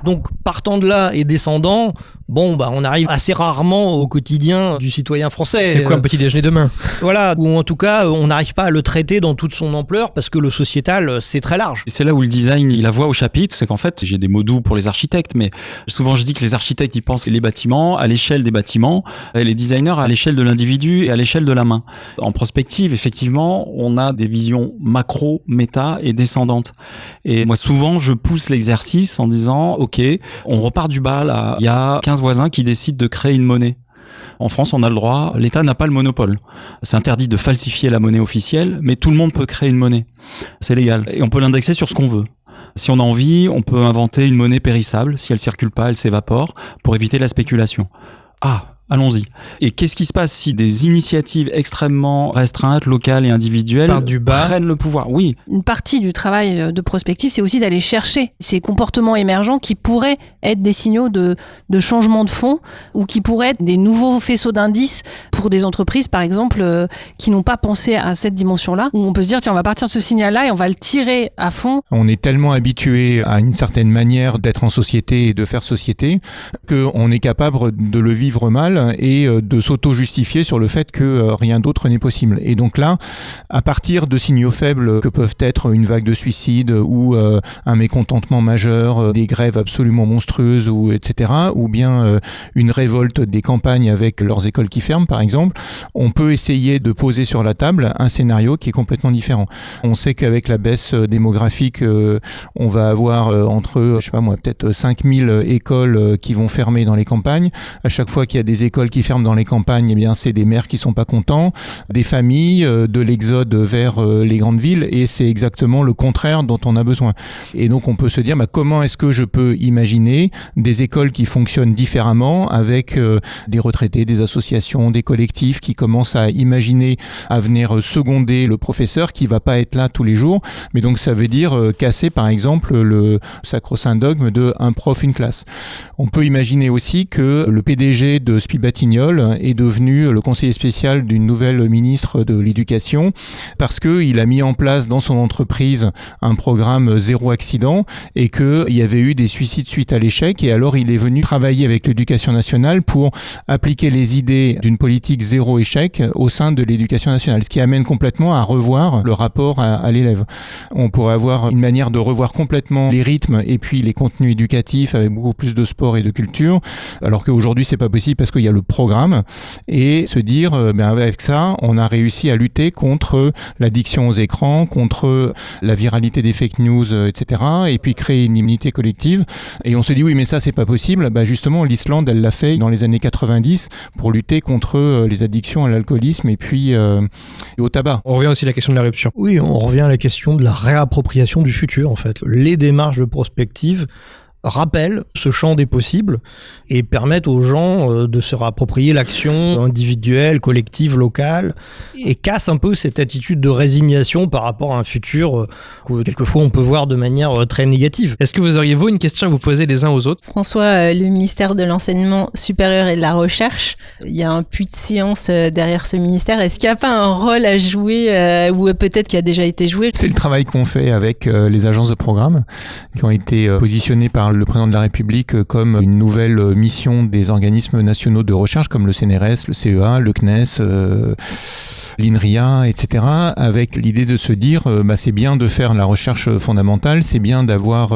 Donc partant de là et descendant, on arrive assez rarement au quotidien du citoyen français. C'est quoi un petit déjeuner demain ? Voilà, ou en tout cas, on n'arrive pas à le traiter dans toute son ampleur parce que le sociétal, c'est très large. C'est là où le design, il a voix au chapitre, c'est qu'en fait, j'ai des mots doux pour les architectes, mais souvent je dis que les architectes, ils pensent les bâtiments à l'échelle des bâtiments, et les designers à l'échelle de l'individu et à l'échelle de la main. En prospective, effectivement, on a des visions macro, méta et descendantes. Et moi, souvent, je pousse l'exercice en disant, OK, on repart du bas, là, il y a 15 voisins qui décident de créer une monnaie. En France, on a le droit, l'État n'a pas le monopole. C'est interdit de falsifier la monnaie officielle, mais tout le monde peut créer une monnaie. C'est légal. Et on peut l'indexer sur ce qu'on veut. Si on a envie, on peut inventer une monnaie périssable. Si elle circule pas, elle s'évapore pour éviter la spéculation. Allons-y. Et qu'est-ce qui se passe si des initiatives extrêmement restreintes, locales et individuelles prennent le pouvoir ? Oui. Une partie du travail de prospective, c'est aussi d'aller chercher ces comportements émergents qui pourraient être des signaux de changement de fond ou qui pourraient être des nouveaux faisceaux d'indices pour des entreprises, par exemple, qui n'ont pas pensé à cette dimension-là, où on peut se dire, tiens, on va partir de ce signal-là et on va le tirer à fond. On est tellement habitué à une certaine manière d'être en société et de faire société qu'on est capable de le vivre mal et de s'auto-justifier sur le fait que rien d'autre n'est possible. Et donc là, à partir de signaux faibles que peuvent être une vague de suicide ou un mécontentement majeur, des grèves absolument monstrueuses ou etc., ou bien une révolte des campagnes avec leurs écoles qui ferment par exemple, on peut essayer de poser sur la table un scénario qui est complètement différent. On sait qu'avec la baisse démographique, on va avoir entre, peut-être 5000 écoles qui vont fermer dans les campagnes. À chaque fois qu'il y a des écoles qui ferment dans les campagnes, eh bien c'est des maires qui sont pas contents, des familles, de l'exode vers les grandes villes, et c'est exactement le contraire dont on a besoin. Et donc on peut se dire comment est-ce que je peux imaginer des écoles qui fonctionnent différemment avec des retraités, des associations, des collectifs qui commencent à imaginer à venir seconder le professeur qui va pas être là tous les jours. Mais donc ça veut dire casser par exemple le sacro-saint dogme de un prof, une classe. On peut imaginer aussi que le PDG de SPI Batignolles est devenu le conseiller spécial d'une nouvelle ministre de l'Éducation parce qu'il a mis en place dans son entreprise un programme zéro accident et qu'il y avait eu des suicides suite à l'échec, et alors il est venu travailler avec l'Éducation nationale pour appliquer les idées d'une politique zéro échec au sein de l'Éducation nationale, ce qui amène complètement à revoir le rapport à l'élève. On pourrait avoir une manière de revoir complètement les rythmes et puis les contenus éducatifs avec beaucoup plus de sport et de culture, alors qu'aujourd'hui c'est pas possible parce qu'il y a le programme, et se dire avec ça on a réussi à lutter contre l'addiction aux écrans, contre la viralité des fake news, etc., et puis créer une immunité collective. Et on se dit oui mais ça c'est pas possible. Justement l'Islande elle l'a fait dans les années 90 pour lutter contre les addictions à l'alcoolisme et puis au tabac. On revient aussi à la question de la rupture. Oui, on revient à la question de la réappropriation du futur en fait. Les démarches de prospective rappellent ce champ des possibles et permettent aux gens de se réapproprier l'action individuelle, collective, locale, et cassent un peu cette attitude de résignation par rapport à un futur que quelquefois on peut voir de manière très négative. Est-ce que vous auriez une question à vous poser les uns aux autres? François, le ministère de l'Enseignement supérieur et de la Recherche, il y a un puits de science derrière ce ministère. Est-ce qu'il n'y a pas un rôle à jouer ou peut-être qui a déjà été joué? C'est le travail qu'on fait avec les agences de programme qui ont été positionnées par le président de la République comme une nouvelle mission des organismes nationaux de recherche comme le CNRS, le CEA, le CNES, l'INRIA, etc., avec l'idée de se dire c'est bien de faire la recherche fondamentale, c'est bien d'avoir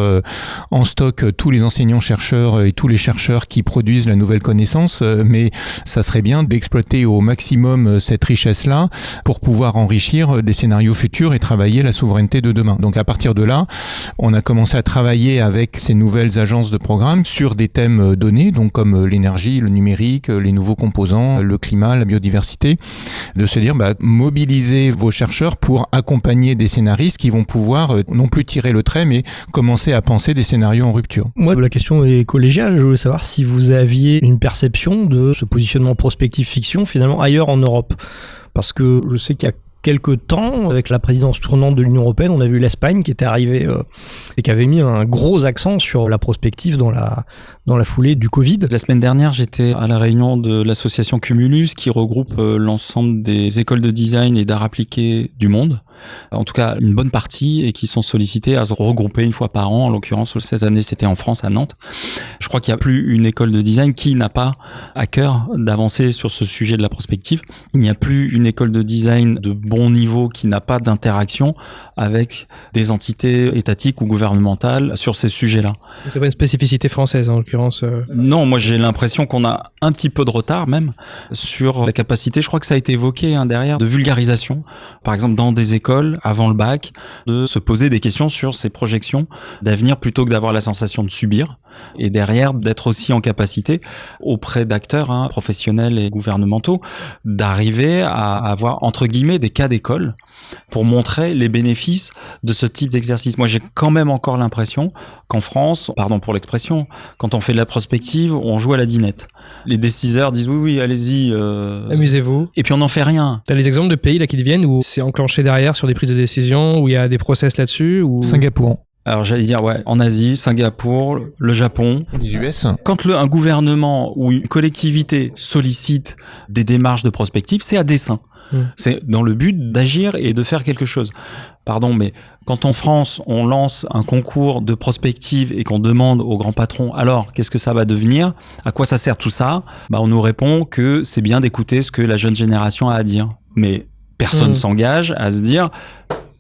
en stock tous les enseignants-chercheurs et tous les chercheurs qui produisent la nouvelle connaissance, mais ça serait bien d'exploiter au maximum cette richesse-là pour pouvoir enrichir des scénarios futurs et travailler la souveraineté de demain. Donc à partir de là, on a commencé à travailler avec ces nouvelles agences de programme sur des thèmes donnés, donc comme l'énergie, le numérique, les nouveaux composants, le climat, la biodiversité, de se dire mobilisez vos chercheurs pour accompagner des scénaristes qui vont pouvoir non plus tirer le trait, mais commencer à penser des scénarios en rupture. Moi, la question est collégiale. Je voulais savoir si vous aviez une perception de ce positionnement prospectif fiction finalement ailleurs en Europe. Parce que je sais qu'il y a quelques temps, avec la présidence tournante de l'Union européenne, on a vu l'Espagne qui était arrivée et qui avait mis un gros accent sur la prospective dans la foulée du Covid. La semaine dernière, j'étais à la réunion de l'association Cumulus qui regroupe l'ensemble des écoles de design et d'art appliqué du monde. En tout cas, une bonne partie, et qui sont sollicités à se regrouper une fois par an. En l'occurrence, cette année, c'était en France, à Nantes. Je crois qu'il n'y a plus une école de design qui n'a pas à cœur d'avancer sur ce sujet de la prospective. Il n'y a plus une école de design de bon niveau qui n'a pas d'interaction avec des entités étatiques ou gouvernementales sur ces sujets-là. C'est pas une spécificité française, en l'occurrence. Non, moi j'ai l'impression qu'on a un petit peu de retard même sur la capacité, je crois que ça a été évoqué derrière, de vulgarisation. Par exemple, dans des écoles, avant le bac, de se poser des questions sur ces projections d'avenir plutôt que d'avoir la sensation de subir, et derrière d'être aussi en capacité auprès d'acteurs professionnels et gouvernementaux d'arriver à avoir entre guillemets des cas d'école pour montrer les bénéfices de ce type d'exercice. Moi j'ai quand même encore l'impression qu'en France, pardon pour l'expression, quand on fait de la prospective, on joue à la dinette. Les décideurs disent oui allez-y, amusez-vous, et puis on n'en fait rien. T'as les exemples de pays là qui deviennent où c'est enclenché derrière sur des prises de décision, où il y a des process là-dessus, ou... Singapour. Alors j'allais dire en Asie, Singapour, le Japon, les US. Quand un gouvernement ou une collectivité sollicite des démarches de prospective, c'est à dessein. C'est dans le but d'agir et de faire quelque chose. Pardon, mais quand en France, on lance un concours de prospective et qu'on demande aux grands patrons, alors, qu'est-ce que ça va devenir? À quoi ça sert tout ça? On nous répond que c'est bien d'écouter ce que la jeune génération a à dire. Mais personne s'engage à se dire,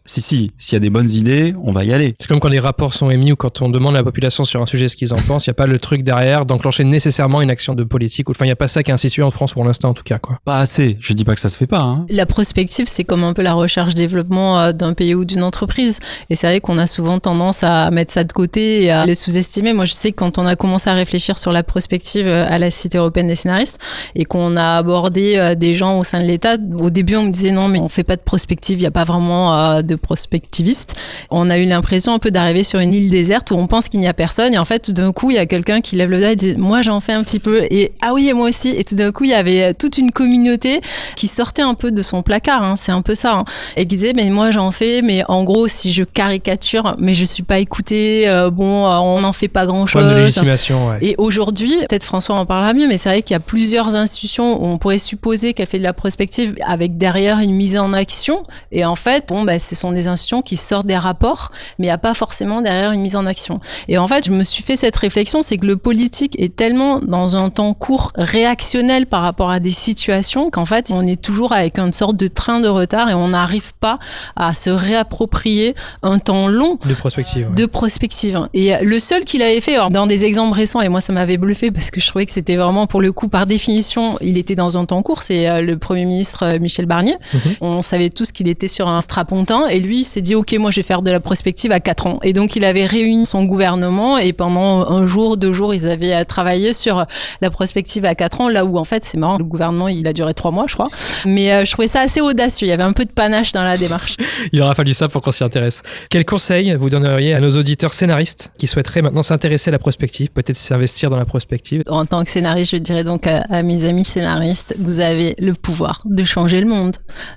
s'il y a des bonnes idées, on va y aller. C'est comme quand les rapports sont émis ou quand on demande à la population sur un sujet ce qu'ils en pensent, il n'y a pas le truc derrière d'enclencher nécessairement une action de politique. Enfin, il n'y a pas ça qui est institué en France pour l'instant en tout cas, quoi. Pas assez. Je dis pas que ça se fait pas, hein. La prospective, c'est comme un peu la recherche-développement d'un pays ou d'une entreprise. Et c'est vrai qu'on a souvent tendance à mettre ça de côté et à le sous-estimer. Moi, je sais que quand on a commencé à réfléchir sur la prospective à la Cité européenne des scénaristes et qu'on a abordé des gens au sein de l'État, au début, on me disait non, mais on fait pas de prospective, il n'y a pas vraiment de prospectiviste. On a eu l'impression un peu d'arriver sur une île déserte où on pense qu'il n'y a personne et en fait tout d'un coup il y a quelqu'un qui lève le doigt et dit moi j'en fais un petit peu et ah oui et moi aussi et tout d'un coup il y avait toute une communauté qui sortait un peu de son placard, hein, c'est un peu ça, hein, et qui disait mais moi j'en fais mais en gros si je caricature mais je suis pas écoutée, on n'en fait pas grand chose. Problème de légitimation, ouais. Et aujourd'hui peut-être François en parlera mieux mais c'est vrai qu'il y a plusieurs institutions où on pourrait supposer qu'elle fait de la prospective avec derrière une mise en action et en fait ce sont des institutions qui sortent des rapports, mais il n'y a pas forcément derrière une mise en action. Et en fait, je me suis fait cette réflexion, c'est que le politique est tellement dans un temps court réactionnel par rapport à des situations qu'en fait, on est toujours avec une sorte de train de retard et on n'arrive pas à se réapproprier un temps long de prospective. Ouais. De prospective. Et le seul qu'il avait fait, alors, dans des exemples récents, et moi ça m'avait bluffé parce que je trouvais que c'était vraiment pour le coup, par définition, il était dans un temps court, c'est le Premier ministre Michel Barnier. On savait tous qu'il était sur un strapontin et lui il s'est dit ok moi je vais faire de la prospective à 4 ans et donc il avait réuni son gouvernement et pendant un jour, 2 jours ils avaient travaillé sur la prospective à 4 ans là où en fait c'est marrant le gouvernement il a duré 3 mois je crois mais je trouvais ça assez audacieux, il y avait un peu de panache dans la démarche. Il aura fallu ça pour qu'on s'y intéresse. Quel conseil vous donneriez à nos auditeurs scénaristes qui souhaiteraient maintenant s'intéresser à la prospective, peut-être s'investir dans la prospective? En tant que scénariste je dirais donc à mes amis scénaristes, vous avez le pouvoir de changer le monde,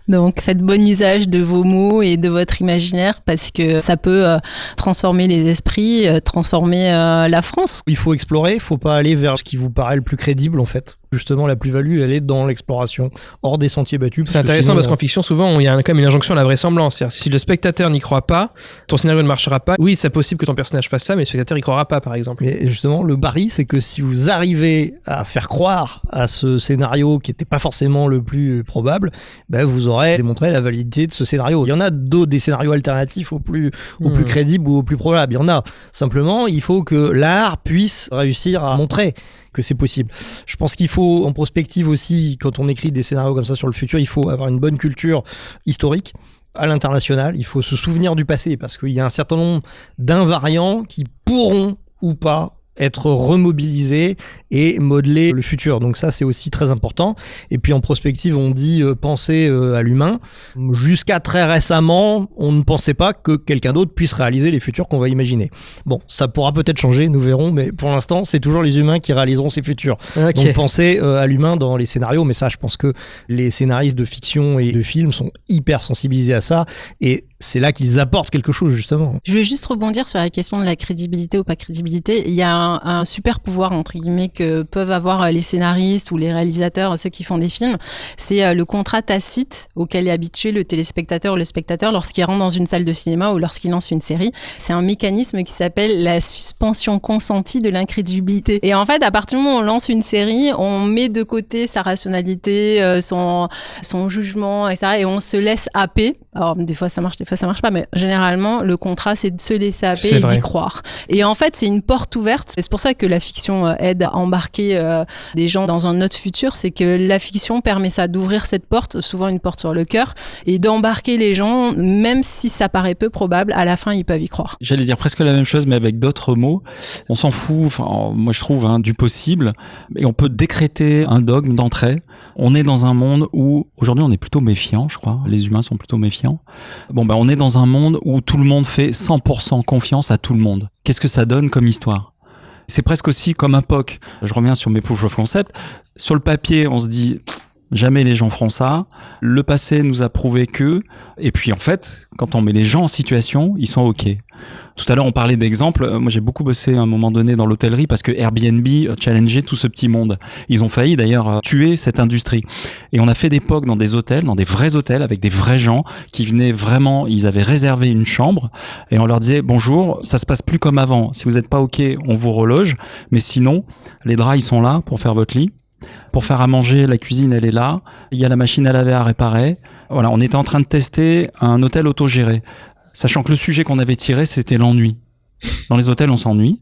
donc faites bon usage de vos mots et de votre imaginaire parce que ça peut transformer les esprits, transformer la France. Il faut explorer, il faut pas aller vers ce qui vous paraît le plus crédible en fait. Justement, la plus-value, elle est dans l'exploration, hors des sentiers battus. C'est intéressant parce qu'en fiction, souvent, il y a quand même une injonction à la vraisemblance. C'est-à-dire, si le spectateur n'y croit pas, ton scénario ne marchera pas. Oui, c'est possible que ton personnage fasse ça, mais le spectateur n'y croira pas, par exemple. Mais justement, le pari, c'est que si vous arrivez à faire croire à ce scénario qui n'était pas forcément le plus probable, vous aurez démontré la validité de ce scénario. Il y en a d'autres, des scénarios alternatifs au plus crédibles ou au plus probables. Il y en a. Simplement, il faut que l'art puisse réussir à montrer que c'est possible. Je pense qu'il faut, en prospective aussi, quand on écrit des scénarios comme ça sur le futur, il faut avoir une bonne culture historique à l'international. Il faut se souvenir du passé parce qu'il y a un certain nombre d'invariants qui pourront ou pas être remobilisés et modeler le futur. Donc ça, c'est aussi très important. Et puis en prospective, on dit penser à l'humain. Jusqu'à très récemment, on ne pensait pas que quelqu'un d'autre puisse réaliser les futurs qu'on va imaginer. Bon, ça pourra peut-être changer, nous verrons, mais pour l'instant, c'est toujours les humains qui réaliseront ces futurs. Okay. Donc penser à l'humain dans les scénarios, mais ça, je pense que les scénaristes de fiction et de films sont hyper sensibilisés à ça et c'est là qu'ils apportent quelque chose, justement. Je veux juste rebondir sur la question de la crédibilité ou pas crédibilité. Il y a un super pouvoir, entre guillemets, que peuvent avoir les scénaristes ou les réalisateurs, ceux qui font des films. C'est le contrat tacite auquel est habitué le téléspectateur ou le spectateur lorsqu'il rentre dans une salle de cinéma ou lorsqu'il lance une série. C'est un mécanisme qui s'appelle la suspension consentie de l'incrédibilité. Et en fait, à partir du moment où on lance une série, on met de côté sa rationalité, son jugement, etc. et on se laisse happer. Alors, des fois, ça marche, des fois, ça marche pas, mais généralement, le contrat, c'est de se laisser happer et d'y croire. Et en fait, c'est une porte ouverte. Et c'est pour ça que la fiction aide à embarquer des gens dans un autre futur. C'est que la fiction permet ça, d'ouvrir cette porte, souvent une porte sur le cœur, et d'embarquer les gens, même si ça paraît peu probable, à la fin, ils peuvent y croire. J'allais dire presque la même chose, mais avec d'autres mots. On s'en fout, enfin, moi, je trouve, du possible. Et on peut décréter un dogme d'entrée. On est dans un monde où, aujourd'hui, on est plutôt méfiant, je crois. Les humains sont plutôt méfiants. Bon, on est dans un monde où tout le monde fait 100% confiance à tout le monde. Qu'est-ce que ça donne comme histoire ? C'est presque aussi comme un POC. Je reviens sur mes proof of concept. Sur le papier, on se dit jamais les gens feront ça. Le passé nous a prouvé que. Et puis en fait, quand on met les gens en situation, ils sont OK. Tout à l'heure, on parlait d'exemples. Moi, j'ai beaucoup bossé à un moment donné dans l'hôtellerie parce que Airbnb challengeait tout ce petit monde. Ils ont failli d'ailleurs tuer cette industrie. Et on a fait des POC dans des hôtels, dans des vrais hôtels, avec des vrais gens qui venaient vraiment, ils avaient réservé une chambre et on leur disait bonjour, ça se passe plus comme avant. Si vous n'êtes pas OK, on vous reloge. Mais sinon, les draps, ils sont là pour faire votre lit. Pour faire à manger, la cuisine, elle est là. Il y a la machine à laver à réparer. Voilà, on était en train de tester un hôtel autogéré. Sachant que le sujet qu'on avait tiré, c'était l'ennui. Dans les hôtels, on s'ennuie.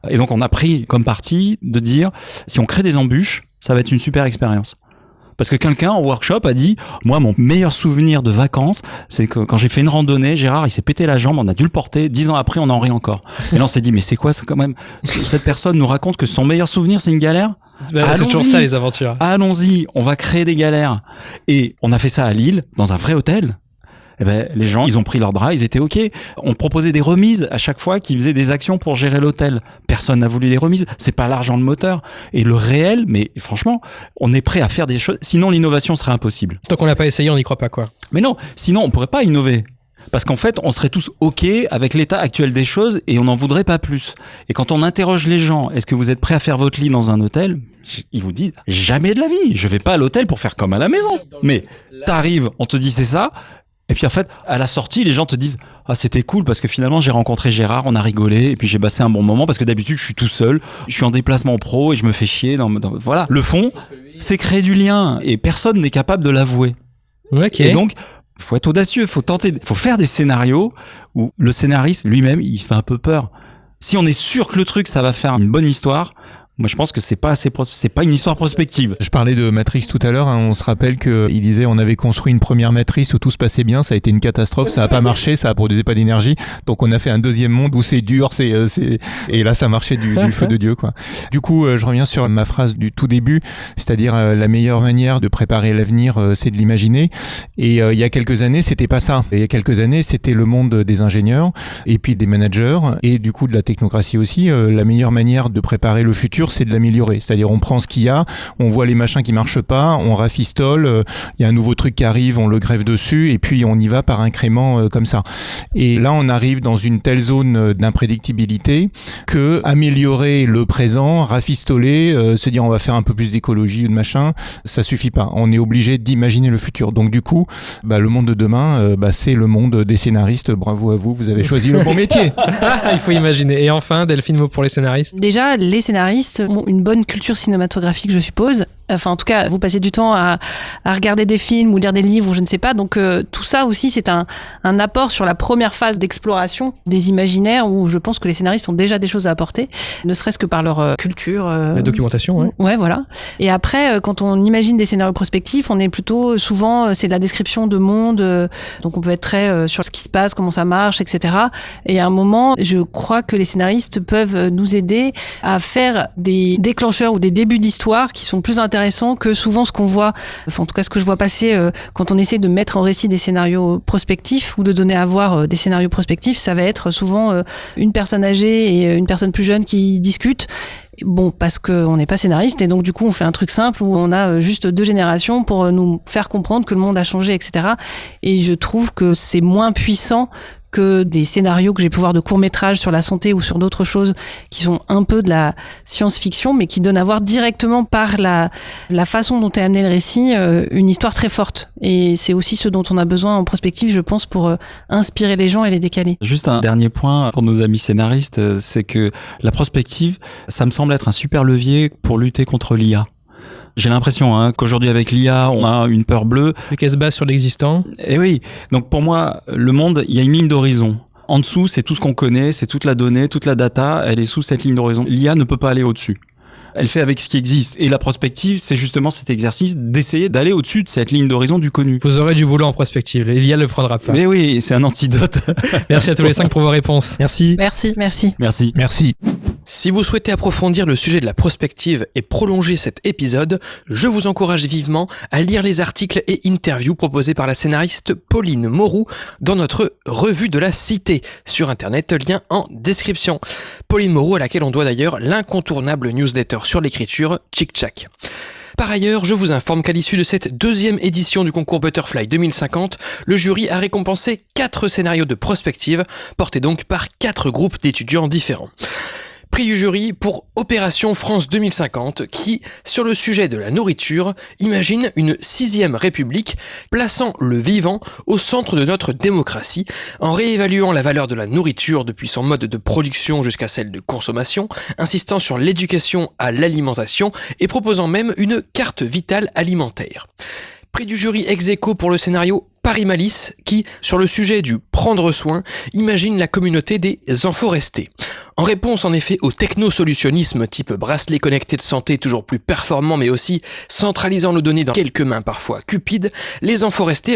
Et donc, on a pris comme parti de dire, si on crée des embûches, ça va être une super expérience. Parce que quelqu'un en workshop a dit, moi, mon meilleur souvenir de vacances, c'est que quand j'ai fait une randonnée, Gérard, il s'est pété la jambe, on a dû le porter, 10 ans après, on en rit encore. Et là, on s'est dit, mais c'est quoi, c'est quand même, cette personne nous raconte que son meilleur souvenir, c'est une galère? C'est toujours ça, les aventures. Allons-y, on va créer des galères. Et on a fait ça à Lille, dans un vrai hôtel. Eh ben, les gens, ils ont pris leurs bras, ils étaient OK. On proposait des remises à chaque fois qu'ils faisaient des actions pour gérer l'hôtel. Personne n'a voulu des remises. C'est pas l'argent de moteur. Et le réel, mais franchement, on est prêt à faire des choses. Sinon, l'innovation serait impossible. Tant qu'on l'a pas essayé, on n'y croit pas, quoi. Mais non, sinon, on pourrait pas innover. Parce qu'en fait, on serait tous OK avec l'état actuel des choses et on n'en voudrait pas plus. Et quand on interroge les gens, est-ce que vous êtes prêts à faire votre lit dans un hôtel? Ils vous disent, jamais de la vie. Je vais pas à l'hôtel pour faire comme à la maison. Mais t'arrives, on te dit c'est ça. Et puis en fait, à la sortie, les gens te disent « Ah, c'était cool parce que finalement, j'ai rencontré Gérard, on a rigolé et puis j'ai passé un bon moment parce que d'habitude, je suis tout seul, je suis en déplacement pro et je me fais chier. » Voilà, le fond, c'est créer du lien et personne n'est capable de l'avouer. Okay. Et donc, faut être audacieux, faut faire des scénarios où le scénariste lui-même, il se fait un peu peur. Si on est sûr que le truc, ça va faire une bonne histoire, moi, je pense que c'est pas une histoire prospective. Je parlais de Matrix tout à l'heure, hein, on se rappelle que il disait on avait construit une première matrice où tout se passait bien, ça a été une catastrophe, ça a pas marché, ça produisait pas d'énergie. Donc on a fait un deuxième monde où c'est dur, et là ça marchait du feu de Dieu, quoi. Du coup, je reviens sur ma phrase du tout début, c'est-à-dire la meilleure manière de préparer l'avenir, c'est de l'imaginer. Et il y a quelques années, c'était pas ça. Et il y a quelques années, c'était le monde des ingénieurs et puis des managers et du coup de la technocratie aussi. La meilleure manière de préparer le futur, c'est de l'améliorer. C'est-à-dire, on prend ce qu'il y a, on voit les machins qui marchent pas, on rafistole, il y a un nouveau truc qui arrive, on le greffe dessus, et puis on y va par incréments comme ça. Et là, on arrive dans une telle zone d'imprédictibilité que améliorer le présent, rafistoler, se dire on va faire un peu plus d'écologie ou de machin, ça suffit pas. On est obligé d'imaginer le futur. Donc du coup, le monde de demain, c'est le monde des scénaristes. Bravo à vous, vous avez choisi le bon métier. Il faut imaginer. Et enfin, Delphine, mot pour les scénaristes. Déjà, les scénaristes ont une bonne culture cinématographique, je suppose. Enfin, en tout cas, vous passez du temps à regarder des films ou lire des livres ou je ne sais pas. Donc, tout ça aussi, c'est un apport sur la première phase d'exploration des imaginaires où je pense que les scénaristes ont déjà des choses à apporter, ne serait-ce que par leur culture. La documentation, ouais. Ouais, voilà. Et après, quand on imagine des scénarios prospectifs, on est plutôt souvent, c'est de la description de monde. Donc, on peut être très sur ce qui se passe, comment ça marche, etc. Et à un moment, je crois que les scénaristes peuvent nous aider à faire des déclencheurs ou des débuts d'histoire qui sont plus intéressants que souvent ce qu'on voit, enfin en tout cas ce que je vois passer quand on essaie de mettre en récit des scénarios prospectifs ou de donner à voir des scénarios prospectifs, ça va être souvent une personne âgée et une personne plus jeune qui discutent. Bon, parce qu'on n'est pas scénariste et donc du coup on fait un truc simple où on a juste 2 générations pour nous faire comprendre que le monde a changé, etc. Et je trouve que c'est moins puissant que des scénarios que j'ai pu voir de courts-métrages sur la santé ou sur d'autres choses qui sont un peu de la science-fiction, mais qui donnent à voir directement par la façon dont est amené le récit une histoire très forte. Et c'est aussi ce dont on a besoin en prospective, je pense, pour inspirer les gens et les décaler. Juste un dernier point pour nos amis scénaristes, c'est que la prospective, ça me semble être un super levier pour lutter contre l'IA. J'ai l'impression qu'aujourd'hui avec l'IA, on a une peur bleue. Vu qu'elle se base sur l'existant. Et oui, donc pour moi, le monde, il y a une ligne d'horizon. En dessous, c'est tout ce qu'on connaît, c'est toute la donnée, toute la data, elle est sous cette ligne d'horizon. L'IA ne peut pas aller au-dessus. Elle fait avec ce qui existe. Et la prospective, c'est justement cet exercice d'essayer d'aller au-dessus de cette ligne d'horizon du connu. Vous aurez du boulot en prospective. L'IA le prendra pas. Mais oui, c'est un antidote. Merci à tous les 5 pour vos réponses. Merci. Merci. Merci. Merci. Merci. Si vous souhaitez approfondir le sujet de la prospective et prolonger cet épisode, je vous encourage vivement à lire les articles et interviews proposés par la scénariste Pauline Mauroux dans notre revue de la Cité sur Internet, lien en description. Pauline Mauroux à laquelle on doit d'ailleurs l'incontournable newsletter sur l'écriture Tchic Tchac. Par ailleurs, je vous informe qu'à l'issue de cette 2e édition du concours Butterfly 2050, le jury a récompensé 4 scénarios de prospective, portés donc par 4 groupes d'étudiants différents. Prix du jury pour Opération France 2050 qui, sur le sujet de la nourriture, imagine une 6e république plaçant le vivant au centre de notre démocratie en réévaluant la valeur de la nourriture depuis son mode de production jusqu'à celle de consommation, insistant sur l'éducation à l'alimentation et proposant même une carte vitale alimentaire. Prix du jury ex aequo pour le scénario Paris Malice qui, sur le sujet du prendre soin, imagine la communauté des enforestés. En réponse en effet au technosolutionnisme type bracelet connecté de santé toujours plus performant mais aussi centralisant nos données dans quelques mains parfois cupides, les enforestés